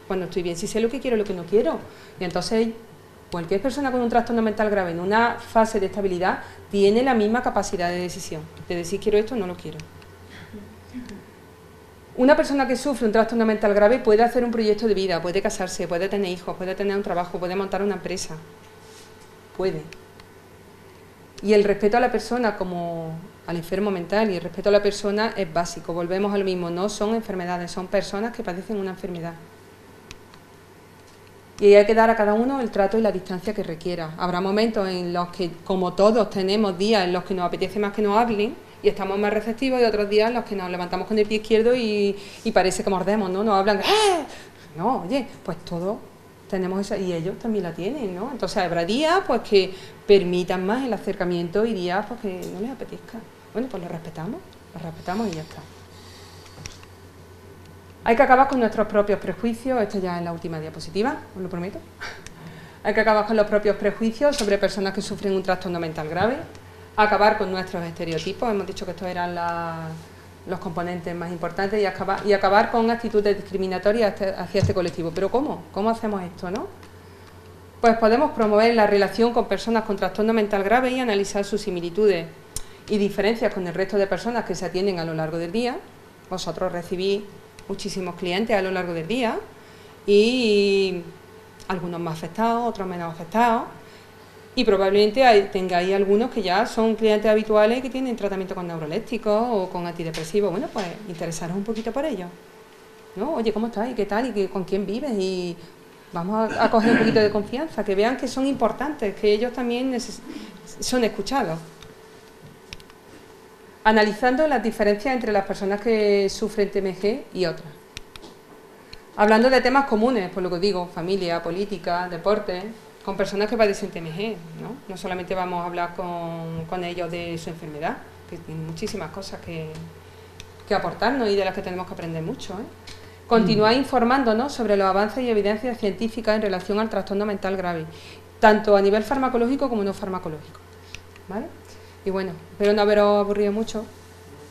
sé lo que quiero y lo que no quiero. Y entonces cualquier persona con un trastorno mental grave en una fase de estabilidad tiene la misma capacidad de decisión, de decir quiero esto o no lo quiero. Una persona que sufre un trastorno mental grave puede hacer un proyecto de vida, puede casarse, puede tener hijos, puede tener un trabajo, puede montar una empresa, puede. Y el respeto a la persona como al enfermo mental y el respeto a la persona es básico. Volvemos a lo mismo, no son enfermedades, son personas que padecen una enfermedad. Y hay que dar a cada uno el trato y la distancia que requiera. Habrá momentos en los que, como todos, tenemos días en los que nos apetece más que nos hablen y estamos más receptivos, y otros días en los que nos levantamos con el pie izquierdo y parece que mordemos, ¿no? Nos hablan, ¡ah! No, oye, pues todos tenemos esa, y ellos también la tienen, ¿no? Entonces habrá días pues que permitan más el acercamiento y días pues que no les apetezca. Bueno, pues lo respetamos y ya está. Hay que acabar con nuestros propios prejuicios, esto ya es la última diapositiva, os lo prometo. Hay que acabar con los propios prejuicios sobre personas que sufren un trastorno mental grave, acabar con nuestros estereotipos, hemos dicho que estos eran los componentes más importantes, y acabar con actitudes discriminatorias hacia este colectivo. ¿Pero cómo? ¿Cómo hacemos esto, no? Pues podemos promover la relación con personas con trastorno mental grave y analizar sus similitudes y diferencias con el resto de personas que se atienden a lo largo del día. Vosotros recibís muchísimos clientes a lo largo del día y algunos más afectados, otros menos afectados, y probablemente tengáis algunos que ya son clientes habituales que tienen tratamiento con neurolépticos o con antidepresivos. Bueno, pues interesaros un poquito por ellos, ¿no? Oye, ¿cómo estás? ¿Y qué tal? ¿Y con quién vives? Y vamos a coger un poquito de confianza, que vean que son importantes, que ellos también son escuchados. Analizando las diferencias entre las personas que sufren TMG y otras. Hablando de temas comunes, por lo que digo, familia, política, deporte, con personas que padecen TMG, ¿no? No solamente vamos a hablar con ellos de su enfermedad, que tienen muchísimas cosas que aportarnos y de las que tenemos que aprender mucho, ¿eh? Continuar informándonos sobre los avances y evidencias científicas en relación al trastorno mental grave, tanto a nivel farmacológico como no farmacológico, ¿vale? Y bueno, espero no haberos aburrido mucho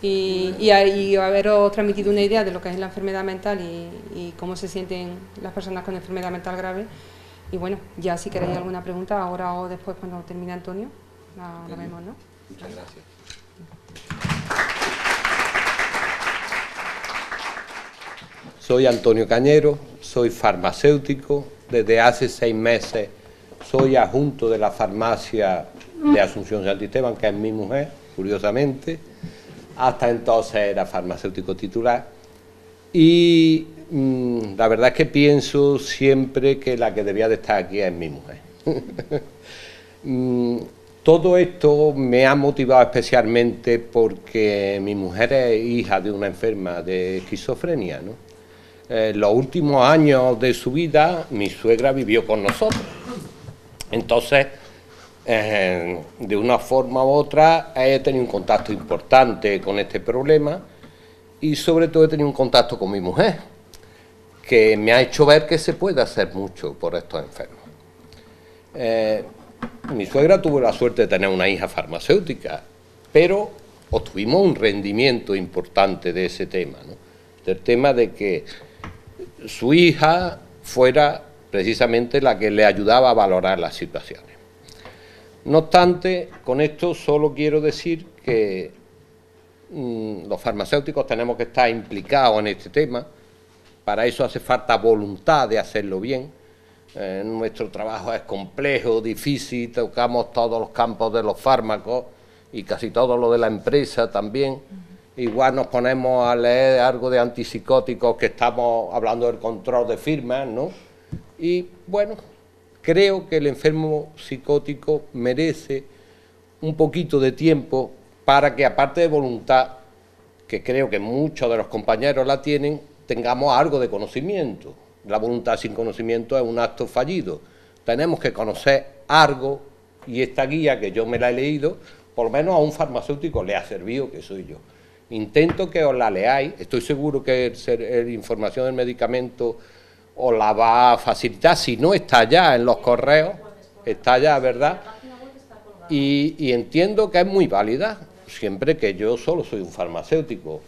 y haberos transmitido una idea de lo que es la enfermedad mental y cómo se sienten las personas con enfermedad mental grave. Y bueno, ya si queréis alguna pregunta, ahora o después cuando termine Antonio, la vemos, ¿no? Muchas gracias. Soy Antonio Cañero, soy farmacéutico, desde hace 6 meses soy adjunto de la farmacia de Asunción Santisteban, que es mi mujer, curiosamente. Hasta entonces era farmacéutico titular y la verdad es que pienso siempre que la que debía de estar aquí es mi mujer. Todo esto me ha motivado especialmente porque mi mujer es hija de una enferma de esquizofrenia, ¿no? Los últimos años de su vida mi suegra vivió con nosotros. Entonces, de una forma u otra he tenido un contacto importante con este problema y sobre todo he tenido un contacto con mi mujer, que me ha hecho ver que se puede hacer mucho por estos enfermos. Mi suegra tuvo la suerte de tener una hija farmacéutica, pero obtuvimos un rendimiento importante de ese tema, ¿no? Del tema de que su hija fuera precisamente la que le ayudaba a valorar las situaciones. No obstante, con esto solo quiero decir que los farmacéuticos tenemos que estar implicados en este tema. Para eso hace falta voluntad de hacerlo bien. Nuestro trabajo es complejo, difícil, tocamos todos los campos de los fármacos y casi todo lo de la empresa también. Igual nos ponemos a leer algo de antipsicóticos que estamos hablando del control de firmas, ¿no? Y bueno, creo que el enfermo psicótico merece un poquito de tiempo para que, aparte de voluntad, que creo que muchos de los compañeros la tienen, tengamos algo de conocimiento. La voluntad sin conocimiento es un acto fallido. Tenemos que conocer algo, y esta guía, que yo me la he leído, por lo menos a un farmacéutico le ha servido, que soy yo. Intento que os la leáis, estoy seguro que la información del medicamento os la va a facilitar, si no está ya en los correos, está ya, ¿verdad? Y entiendo que es muy válida, siempre que yo solo soy un farmacéutico.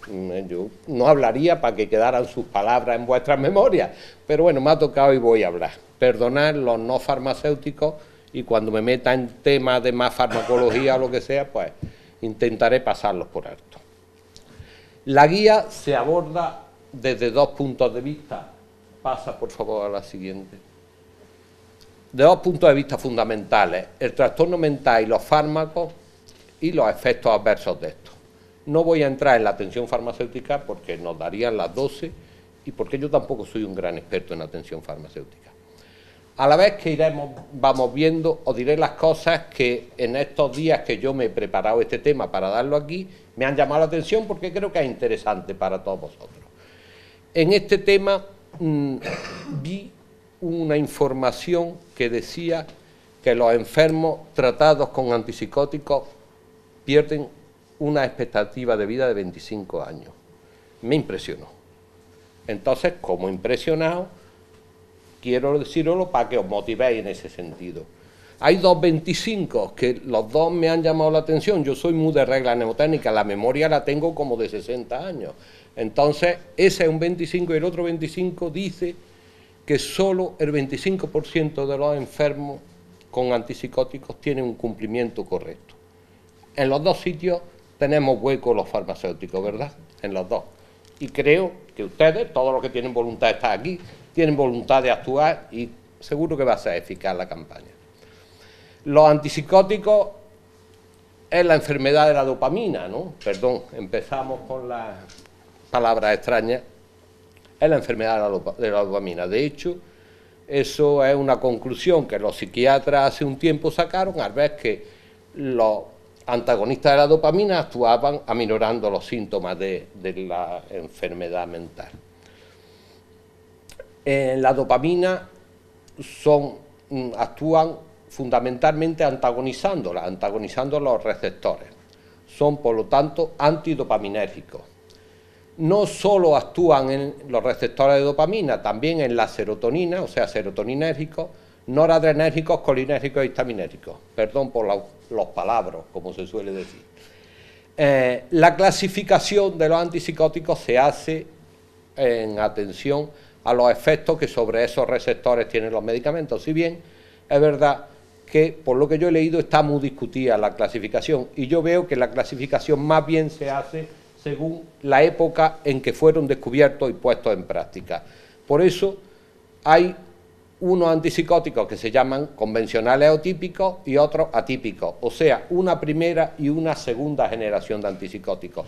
Yo no hablaría para que quedaran sus palabras en vuestras memorias, pero bueno, me ha tocado y voy a hablar. Perdonad los no farmacéuticos, y cuando me meta en temas de más farmacología o lo que sea, pues intentaré pasarlos por alto. La guía se aborda desde dos puntos de vista. Pasa, por favor, a la siguiente. De dos puntos de vista fundamentales: el trastorno mental y los fármacos, y los efectos adversos de estos. No voy a entrar en la atención farmacéutica porque nos darían las 12 y porque yo tampoco soy un gran experto en atención farmacéutica. A la vez que vamos viendo, os diré las cosas que en estos días que yo me he preparado este tema para darlo aquí, me han llamado la atención porque creo que es interesante para todos vosotros. En este tema vi una información que decía que los enfermos tratados con antipsicóticos pierden una expectativa de vida de 25 años. Me impresionó. Entonces, como impresionado, quiero deciroslo para que os motivéis en ese sentido. Hay dos 25 que los dos me han llamado la atención. Yo soy muy de regla mnemotécnica, la memoria la tengo como de 60 años. Entonces, ese es un 25 y el otro 25 dice que solo el 25% de los enfermos con antipsicóticos tienen un cumplimiento correcto. En los dos sitios tenemos hueco los farmacéuticos, ¿verdad? En los dos. Y creo que ustedes, todos los que tienen voluntad de estar aquí, tienen voluntad de actuar y seguro que va a ser eficaz la campaña. Los antipsicóticos es la enfermedad de la dopamina, ¿no? Perdón, empezamos con las palabras extrañas. Es la enfermedad de la dopamina. De hecho, eso es una conclusión que los psiquiatras hace un tiempo sacaron al ver que los antagonistas de la dopamina actuaban aminorando los síntomas de la enfermedad mental. La dopamina actúan fundamentalmente antagonizando los receptores. Son, por lo tanto, antidopaminérgicos. No solo actúan en los receptores de dopamina, también en la serotonina, o sea, serotoninérgicos, noradrenérgicos, colinérgicos y histaminérgicos. Perdón por los palabras, como se suele decir. La clasificación de los antipsicóticos se hace en atención a los efectos que sobre esos receptores tienen los medicamentos. Si bien es verdad que, por lo que yo he leído, está muy discutida la clasificación, y yo veo que la clasificación más bien se hace según la época en que fueron descubiertos y puestos en práctica. Por eso hay unos antipsicóticos que se llaman convencionales o típicos y otros atípicos, o sea, una primera y una segunda generación de antipsicóticos.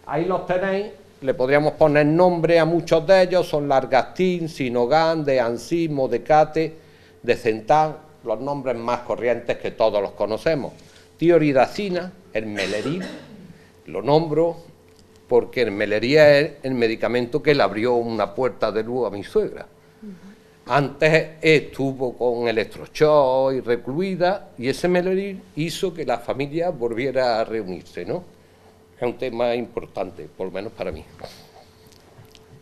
Ahí los tenéis, le podríamos poner nombre a muchos de ellos: son Largastin, Sinogan, Deancin, Modecate, Decentan, los nombres más corrientes que todos los conocemos. Tioridazina, el Meleril, lo nombro porque el Meleril es el medicamento que le abrió una puerta de luz a mi suegra. Antes estuvo con electroshock y recluida, y ese Meleril hizo que la familia volviera a reunirse, ¿no? Es un tema importante, por lo menos para mí.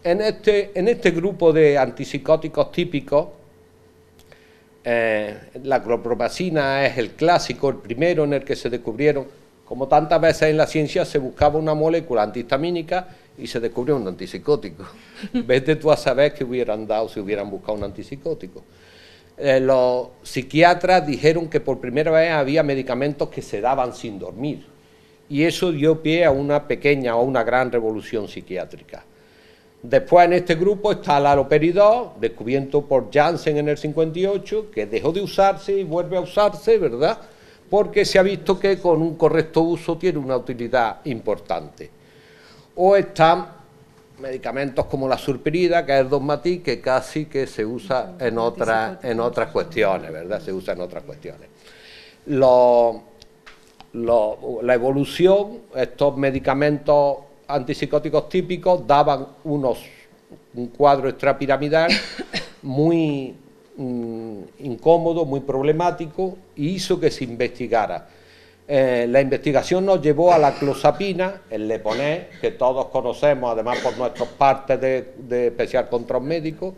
En este grupo de antipsicóticos típicos, la clorpromazina es el clásico, el primero en el que se descubrieron. Como tantas veces en la ciencia, se buscaba una molécula antihistamínica y se descubrió un antipsicótico. Vete tú a saber qué hubieran dado si hubieran buscado un antipsicótico. Los psiquiatras dijeron que por primera vez había medicamentos que se daban sin dormir, y eso dio pie a una pequeña o una gran revolución psiquiátrica. Después, en este grupo está el haloperidol, descubierto por Janssen en el 58, que dejó de usarse y vuelve a usarse, ¿verdad?, porque se ha visto que con un correcto uso tiene una utilidad importante. O están medicamentos como la sulpirida, que es Dosmatic, que casi que se usa en otras cuestiones, ¿verdad? Se usa en otras cuestiones. La evolución, estos medicamentos antipsicóticos típicos daban un cuadro extrapiramidal muy incómodo, muy problemático, y hizo que se investigara. La investigación nos llevó a la clozapina, el Leponés, que todos conocemos, además por nuestros partes de especial control médico.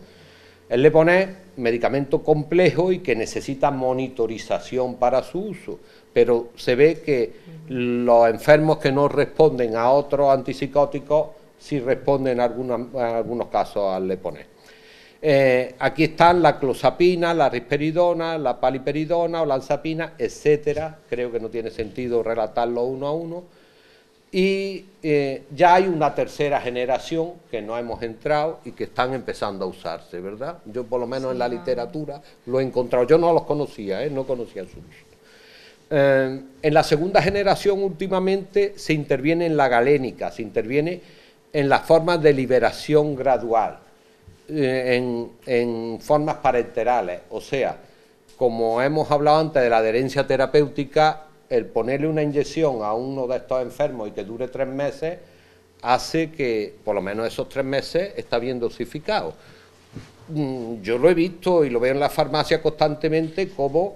El Leponés, medicamento complejo y que necesita monitorización para su uso, pero se ve que los enfermos que no responden a otros antipsicóticos sí responden en algunos casos al Leponés. Aquí están la clozapina, la risperidona, la paliperidona, olanzapina, etcétera. Creo que no tiene sentido relatarlo uno a uno. Y ya hay una tercera generación que no hemos entrado y que están empezando a usarse, ¿verdad? Yo por lo menos en la literatura lo he encontrado. Yo no los conocía, no conocía su uso. En la segunda generación últimamente se interviene en la galénica, se interviene en las formas de liberación gradual. En formas parenterales, o sea, como hemos hablado antes de la adherencia terapéutica, el ponerle una inyección a uno de estos enfermos y que dure 3 meses, hace que por lo menos esos 3 meses está bien dosificado. Yo lo he visto y lo veo en la farmacia constantemente cómo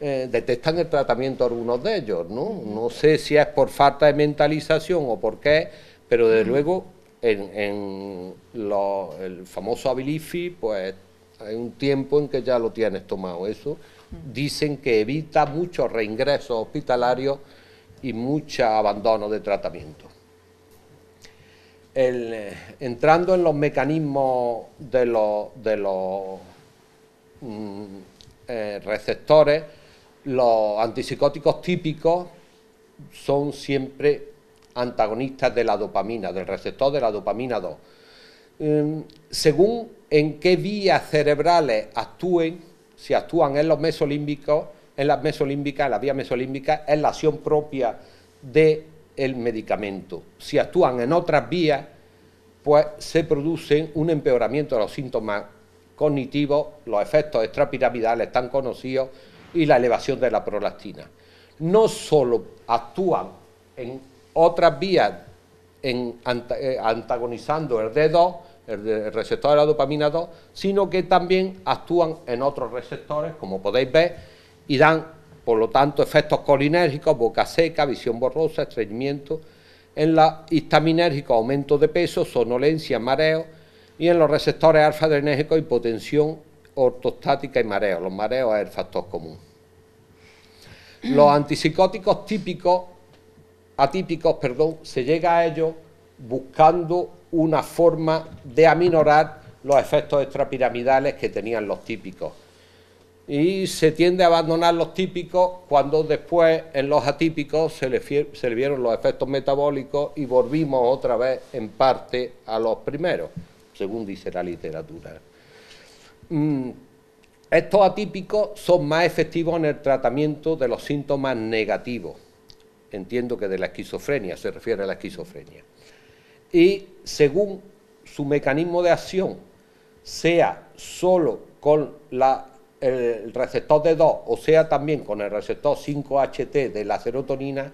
detectan el tratamiento algunos de ellos, ¿no? No sé si es por falta de mentalización o por qué, pero desde luego el famoso Abilify, pues hay un tiempo en que ya lo tienes tomado. Eso dicen que evita muchos reingresos hospitalarios y mucho abandono de tratamiento. Entrando en los mecanismos de los receptores, los antipsicóticos típicos son siempre antagonistas de la dopamina, del receptor de la dopamina 2. Según en qué vías cerebrales actúen, si actúan en los mesolímbicos, en las mesolímbicas, en la vía mesolímbica, es la acción propia del medicamento. Si actúan en otras vías, pues se produce un empeoramiento de los síntomas cognitivos, los efectos extrapiramidales tan conocidos y la elevación de la prolactina. No solo actúan en otras vías antagonizando el D2, el receptor de la dopamina 2, sino que también actúan en otros receptores, como podéis ver, y dan, por lo tanto, efectos colinérgicos, boca seca, visión borrosa, estreñimiento, en los histaminérgicos, aumento de peso, somnolencia, mareo, y en los receptores alfa-adrenérgicos, hipotensión ortostática y mareo. Los mareos es el factor común. Los antipsicóticos atípicos, se llega a ellos buscando una forma de aminorar los efectos extrapiramidales que tenían los típicos. Y se tiende a abandonar los típicos cuando después en los atípicos se le vieron los efectos metabólicos y volvimos otra vez en parte a los primeros, según dice la literatura. Estos atípicos son más efectivos en el tratamiento de los síntomas negativos. Entiendo que de la esquizofrenia, se refiere a la esquizofrenia. Y según su mecanismo de acción, sea solo con el receptor D2 o sea también con el receptor 5-HT de la serotonina,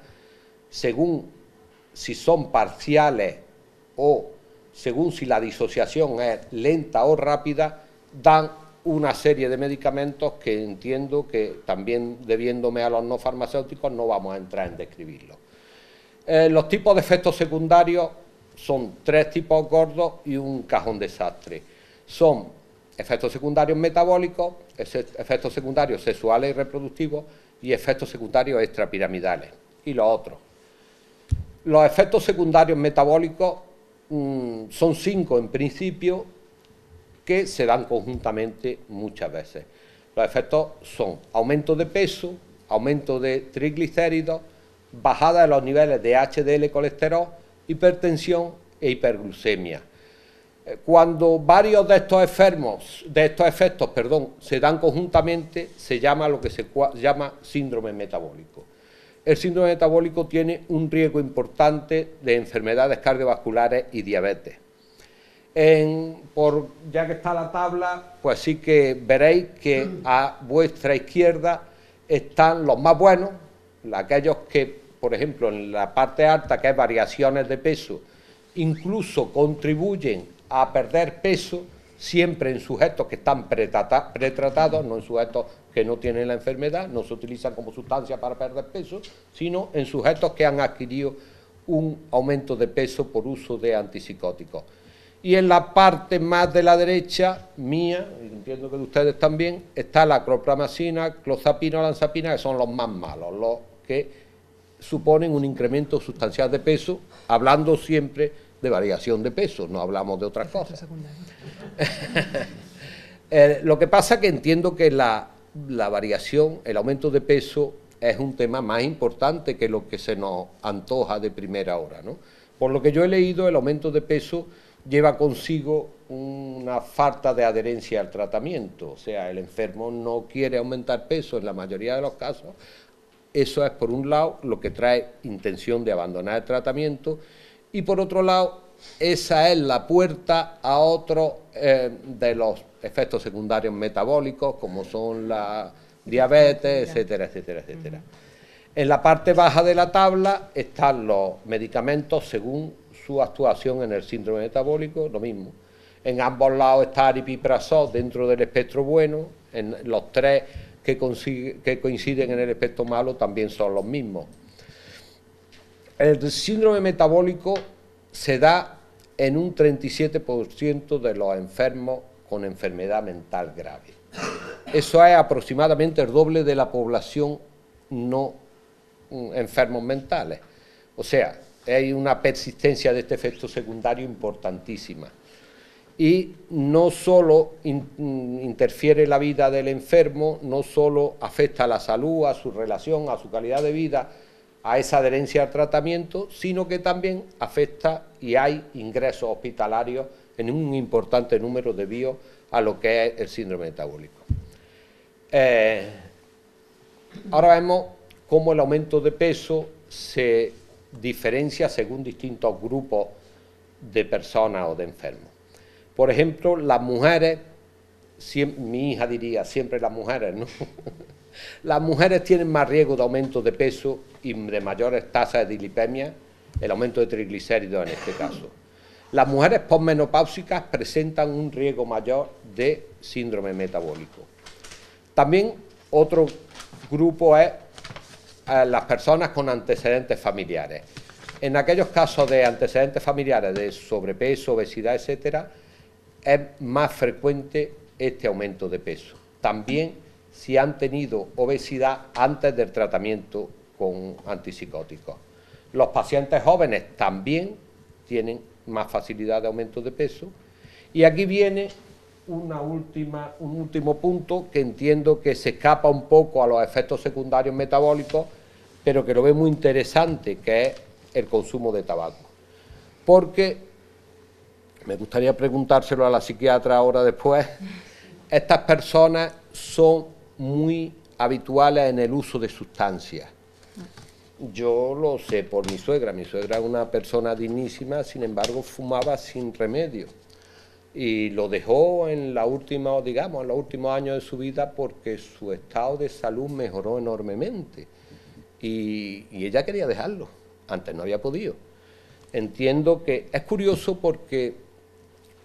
según si son parciales o según si la disociación es lenta o rápida, dan una serie de medicamentos que entiendo que también, debiéndome a los no farmacéuticos, no vamos a entrar en describirlos. Los tipos de efectos secundarios son 3 tipos gordos y un cajón desastre. Son efectos secundarios metabólicos, efectos secundarios sexuales y reproductivos y efectos secundarios extrapiramidales. Y los otros. Los efectos secundarios metabólicos son 5 en principio, que se dan conjuntamente muchas veces. Los efectos son aumento de peso, aumento de triglicéridos, bajada de los niveles de HDL colesterol, hipertensión e hiperglucemia. Cuando varios de estos efectos se dan conjuntamente, se llama lo que se llama síndrome metabólico. El síndrome metabólico tiene un riesgo importante de enfermedades cardiovasculares y diabetes. Ya que está la tabla, pues sí que veréis que a vuestra izquierda están los más buenos, aquellos que, por ejemplo, en la parte alta, que es variaciones de peso, incluso contribuyen a perder peso, siempre en sujetos que están pretratados, no en sujetos que no tienen la enfermedad, no se utilizan como sustancia para perder peso, sino en sujetos que han adquirido un aumento de peso por uso de antipsicóticos. Y en la parte más de la derecha, mía, y entiendo que de ustedes también, está la clopramazina, clozapina o olanzapina, que son los más malos, los que suponen un incremento sustancial de peso, hablando siempre de variación de peso, no hablamos de otras cosas. Lo que pasa es que entiendo que la variación, el aumento de peso, es un tema más importante que lo que se nos antoja de primera hora, ¿no? Por lo que yo he leído, el aumento de peso lleva consigo una falta de adherencia al tratamiento, o sea, el enfermo no quiere aumentar peso en la mayoría de los casos. Eso es, por un lado, lo que trae intención de abandonar el tratamiento, y por otro lado, esa es la puerta a otros de los efectos secundarios metabólicos, como son la diabetes, etcétera, etcétera, etcétera. En la parte baja de la tabla están los medicamentos según su actuación en el síndrome metabólico, lo mismo. En ambos lados está aripiprazol dentro del espectro bueno, en los tres que coinciden en el espectro malo también son los mismos. El síndrome metabólico se da en un 37% de los enfermos con enfermedad mental grave. Eso es aproximadamente el doble de la población no enfermos mentales. O sea, hay una persistencia de este efecto secundario importantísima. Y no solo interfiere en la vida del enfermo, no solo afecta a la salud, a su relación, a su calidad de vida, a esa adherencia al tratamiento, sino que también afecta y hay ingresos hospitalarios en un importante número debido a lo que es el síndrome metabólico. Ahora vemos cómo el aumento de peso se diferencia según distintos grupos de personas o de enfermos. Por ejemplo, las mujeres, mi hija diría siempre las mujeres, ¿no? Las mujeres tienen más riesgo de aumento de peso y de mayores tasas de dislipemia, el aumento de triglicéridos en este caso. Las mujeres posmenopáusicas presentan un riesgo mayor de síndrome metabólico. También otro grupo es las personas con antecedentes familiares. En aquellos casos de antecedentes familiares de sobrepeso, obesidad, etcétera, es más frecuente este aumento de peso. También si han tenido obesidad antes del tratamiento con antipsicóticos. Los pacientes jóvenes también tienen más facilidad de aumento de peso. Y aquí viene un último punto que entiendo que se escapa un poco a los efectos secundarios metabólicos, pero que lo veo muy interesante, que es el consumo de tabaco. Porque, me gustaría preguntárselo a la psiquiatra ahora después, estas personas son muy habituales en el uso de sustancias. Yo lo sé por mi suegra es una persona dignísima, sin embargo fumaba sin remedio y lo dejó en la última, digamos, en los últimos años de su vida porque su estado de salud mejoró enormemente y ella quería dejarlo, antes no había podido. Entiendo que es curioso porque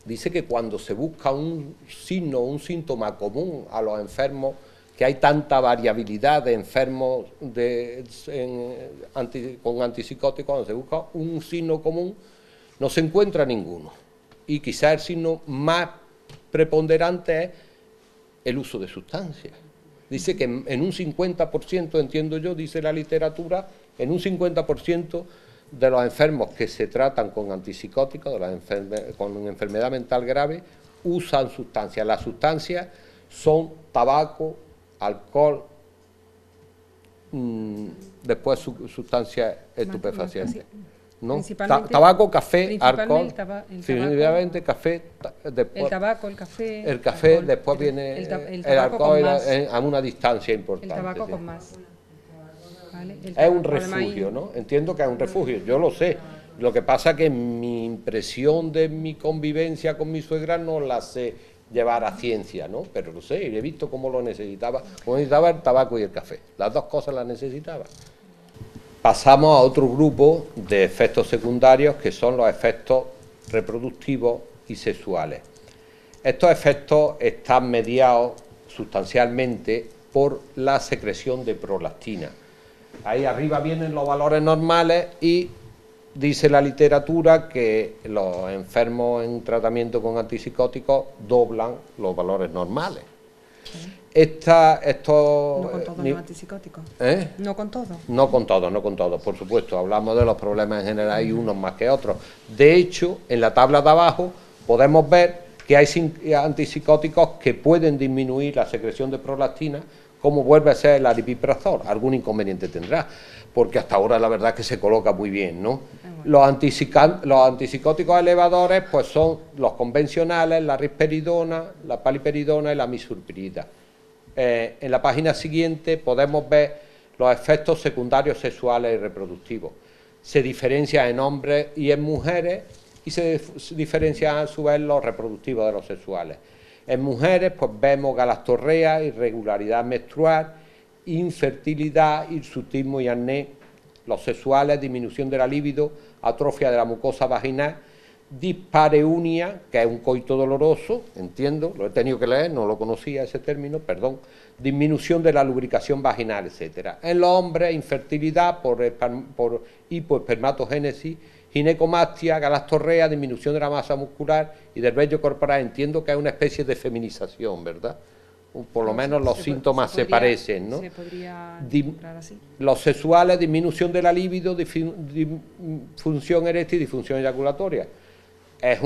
dice que cuando se busca un signo, un síntoma común a los enfermos, que hay tanta variabilidad de enfermos con antipsicóticos, cuando se busca un signo común, no se encuentra ninguno. Y quizás el signo más preponderante es el uso de sustancias. Dice que en un 50%, entiendo yo, dice la literatura, en un 50% de los enfermos que se tratan con antipsicóticos, con una enfermedad mental grave, usan sustancias. Las sustancias son tabaco, alcohol, después sustancias estupefacientes, ¿no? Tabaco, café, alcohol, definitivamente café, después, el tabaco, el café, alcohol, después viene el alcohol a una distancia importante. El tabaco con más. ¿Vale? Es un refugio, ¿no? Entiendo que es un refugio, yo lo sé. Lo que pasa es que mi impresión de mi convivencia con mi suegra no la sé llevar a ciencia, ¿no? Pero lo sé, y he visto cómo lo necesitaba. Como necesitaba el tabaco y el café. Las dos cosas las necesitaba. Pasamos a otro grupo de efectos secundarios que son los efectos reproductivos y sexuales. estos efectos están mediados sustancialmente por la secreción de prolactina. Ahí arriba vienen los valores normales y dice la literatura que los enfermos en tratamiento con antipsicóticos doblan los valores normales. No con todos los antipsicóticos. No con todos. No con todos, no con todos, por supuesto. Hablamos de los problemas en general, hay unos más que otros. De hecho, en la tabla de abajo podemos ver que hay antipsicóticos que pueden disminuir la secreción de prolactina, como vuelve a ser el aripiprazol. Algún inconveniente tendrá, porque hasta ahora la verdad es que se coloca muy bien, ¿no? Los antipsicóticos elevadores pues son los convencionales, la risperidona, la paliperidona y la misurpirida. En la página siguiente podemos ver los efectos secundarios sexuales y reproductivos. Se diferencia en hombres y en mujeres y se diferencian a su vez los reproductivos de los sexuales. En mujeres pues vemos galactorrea, irregularidad menstrual, infertilidad, hirsutismo y acné. Los sexuales, disminución de la libido, atrofia de la mucosa vaginal, dispareunia, que es un coito doloroso, entiendo, lo he tenido que leer, no lo conocía ese término, perdón, disminución de la lubricación vaginal, etcétera. En los hombres, infertilidad por hipoespermatogénesis, ginecomastia, galactorrea, disminución de la masa muscular y del vello corporal. Entiendo que es una especie de feminización, ¿verdad? Por lo menos los síntomas se parecen, ¿no? Se podría nombrar así. Los sexuales, disminución de la libido, disfunción eréctil y disfunción eyaculatoria. Es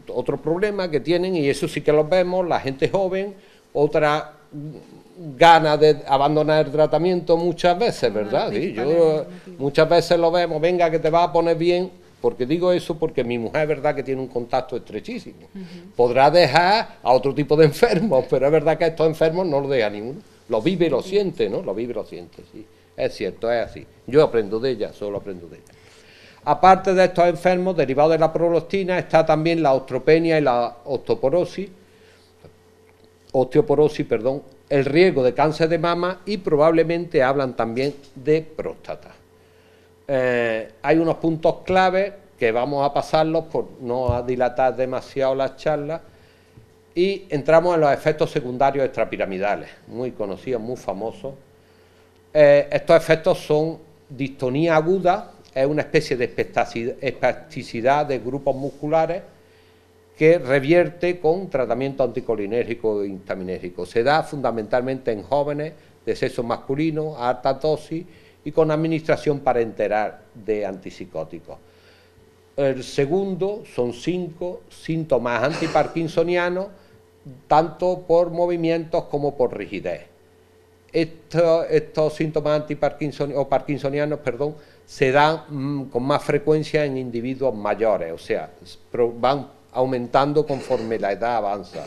otro problema que tienen, y eso sí que lo vemos, la gente joven, otra gana de abandonar el tratamiento muchas veces, ¿verdad? Sí, muchas veces lo vemos, venga que te va a poner bien, porque digo eso porque mi mujer es verdad que tiene un contacto estrechísimo. Podrá dejar a otro tipo de enfermos, pero es verdad que a estos enfermos no lo deja ninguno. Lo vive y lo siente, ¿no? Lo vive y lo siente, sí. Es cierto, es así. Yo aprendo de ella, solo aprendo de ella. Aparte de estos enfermos, derivados de la prolactina, está también la osteopenia y la osteoporosis, el riesgo de cáncer de mama y probablemente hablan también de próstata. Hay unos puntos clave que vamos a pasarlos por no dilatar demasiado las charlas y entramos en los efectos secundarios extrapiramidales, muy conocidos, muy famosos. Estos efectos son distonía aguda, es una especie de espasticidad de grupos musculares que revierte con tratamiento anticolinérgico e histaminérgico. Se da fundamentalmente en jóvenes de sexo masculino, a alta dosis y con administración parenteral de antipsicóticos. El segundo son 5 síntomas antiparkinsonianos, tanto por movimientos como por rigidez. Estos síntomas parkinsonianos, se dan con más frecuencia en individuos mayores, o sea, van aumentando conforme la edad avanza.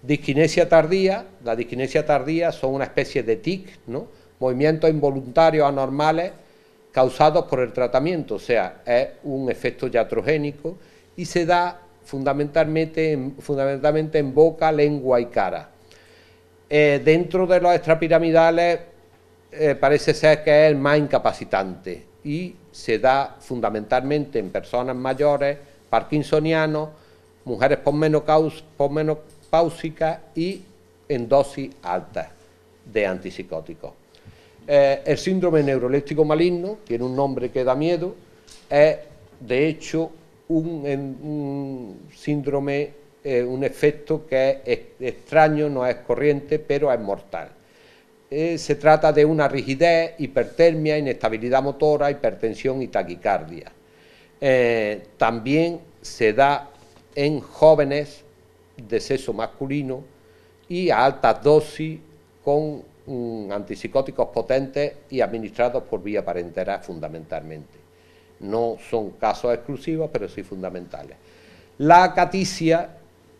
Disquinesia tardía, la disquinesia tardía son una especie de tic, ¿no? Movimientos involuntarios anormales causados por el tratamiento, o sea, es un efecto iatrogénico y se da fundamentalmente en boca, lengua y cara. Dentro de los extrapiramidales parece ser que es el más incapacitante y se da fundamentalmente en personas mayores, parkinsonianos, mujeres posmenopáusicas y en dosis altas de antipsicóticos. El síndrome neuroléptico maligno tiene un nombre que da miedo, es de hecho un síndrome, un efecto que es extraño, no es corriente, pero es mortal. Se trata de una rigidez, hipertermia, inestabilidad motora, hipertensión y taquicardia. También se da en jóvenes de sexo masculino y a altas dosis con antipsicóticos potentes y administrados por vía parenteral fundamentalmente. No son casos exclusivos, pero sí fundamentales. La acaticia,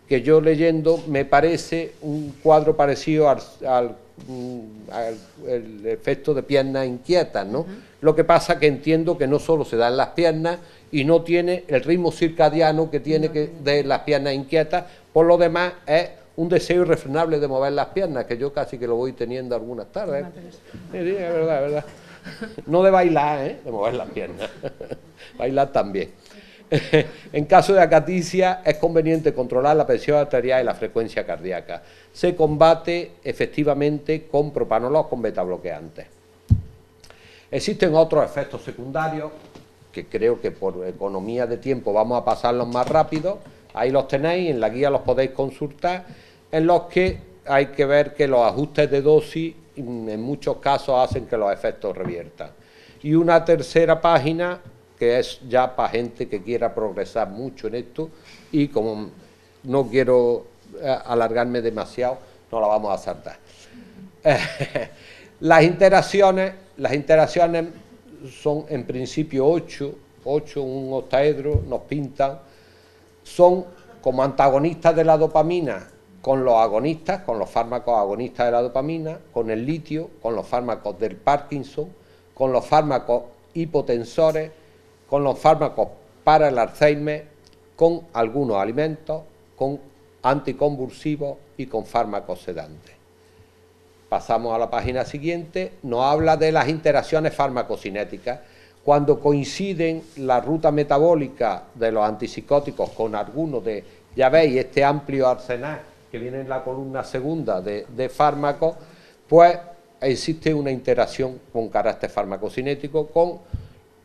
que yo leyendo me parece un cuadro parecido al efecto de piernas inquietas, ¿no? Lo que pasa que entiendo que no solo se da en las piernas y no tiene el ritmo circadiano que tiene de las piernas inquietas, por lo demás es un deseo irrefrenable de mover las piernas, que yo casi que lo voy teniendo algunas tardes. Sí, es verdad, es verdad. No de bailar, de mover las piernas. Bailar también. En caso de acaticia es conveniente controlar la presión arterial y la frecuencia cardíaca. Se combate efectivamente con propanolol, con betabloqueantes. Existen otros efectos secundarios que creo que por economía de tiempo vamos a pasarlos más rápido. Ahí los tenéis, en la guía los podéis consultar, en los que hay que ver que los ajustes de dosis en muchos casos hacen que los efectos reviertan. Y una tercera página que es ya para gente que quiera progresar mucho en esto, y como no quiero alargarme demasiado, no la vamos a saltar. Las interacciones son en principio 8, un octaedro, nos pintan, son como antagonistas de la dopamina con los agonistas, con los fármacos agonistas de la dopamina, con el litio, con los fármacos del Parkinson, con los fármacos hipotensores, con los fármacos para el Alzheimer, con algunos alimentos, con anticonvulsivos y con fármacos sedantes. Pasamos a la página siguiente, nos habla de las interacciones farmacocinéticas. Cuando coinciden la ruta metabólica de los antipsicóticos con algunos de, ya veis, este amplio arsenal que viene en la columna segunda de fármacos, pues existe una interacción con carácter farmacocinético con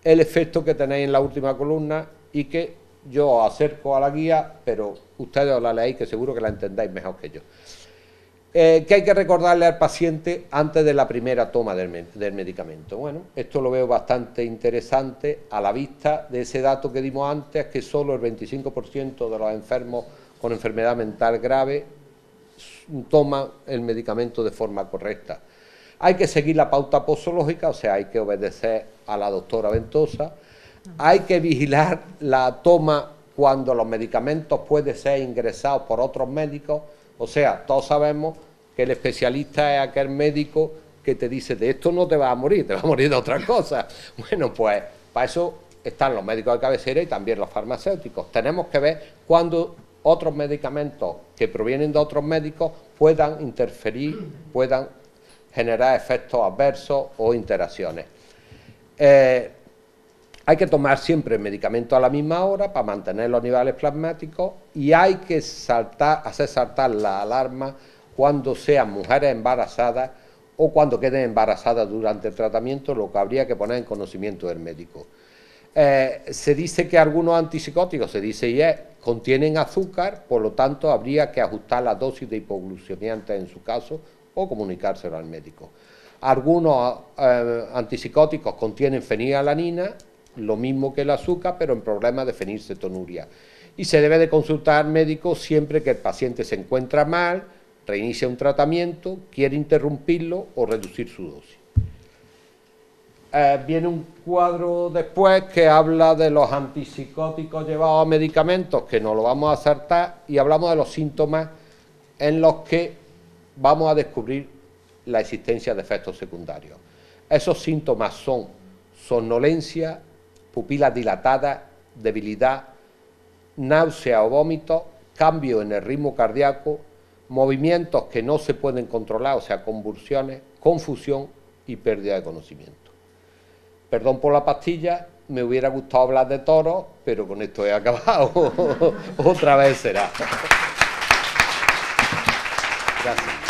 el efecto que tenéis en la última columna y que yo os acerco a la guía, pero ustedes os la leéis que seguro que la entendáis mejor que yo. ¿Qué hay que recordarle al paciente antes de la primera toma del medicamento? Bueno, esto lo veo bastante interesante a la vista de ese dato que dimos antes, que solo el 25% de los enfermos con enfermedad mental grave toman el medicamento de forma correcta. Hay que seguir la pauta posológica, o sea, hay que obedecer a la doctora Ventosa. Hay que vigilar la toma cuando los medicamentos pueden ser ingresados por otros médicos. O sea, todos sabemos que el especialista es aquel médico que te dice, de esto no te vas a morir, te vas a morir de otra cosa. Bueno, pues para eso están los médicos de cabecera y también los farmacéuticos. Tenemos que ver cuando otros medicamentos que provienen de otros médicos puedan interferir, puedan generar efectos adversos o interacciones. Hay que tomar siempre el medicamento a la misma hora para mantener los niveles plasmáticos y hay que hacer saltar la alarma cuando sean mujeres embarazadas o cuando queden embarazadas durante el tratamiento, lo que habría que poner en conocimiento del médico. Se dice que algunos antipsicóticos, contienen azúcar, por lo tanto habría que ajustar la dosis de hipoglucemiantes en su caso o comunicárselo al médico. Algunos antipsicóticos contienen fenilalanina, lo mismo que el azúcar, pero en problemas de fenilcetonuria. Y se debe de consultar al médico siempre que el paciente se encuentra mal, reinicia un tratamiento, quiere interrumpirlo o reducir su dosis. Viene un cuadro después que habla de los antipsicóticos llevados a medicamentos, que no lo vamos a saltar, y hablamos de los síntomas en los que vamos a descubrir la existencia de efectos secundarios. Esos síntomas son somnolencia, pupilas dilatadas, debilidad, náusea o vómitos, cambio en el ritmo cardíaco, movimientos que no se pueden controlar, o sea, convulsiones, confusión y pérdida de conocimiento. Perdón por la pastilla, me hubiera gustado hablar de toros, pero con esto he acabado. Otra vez será. Gracias.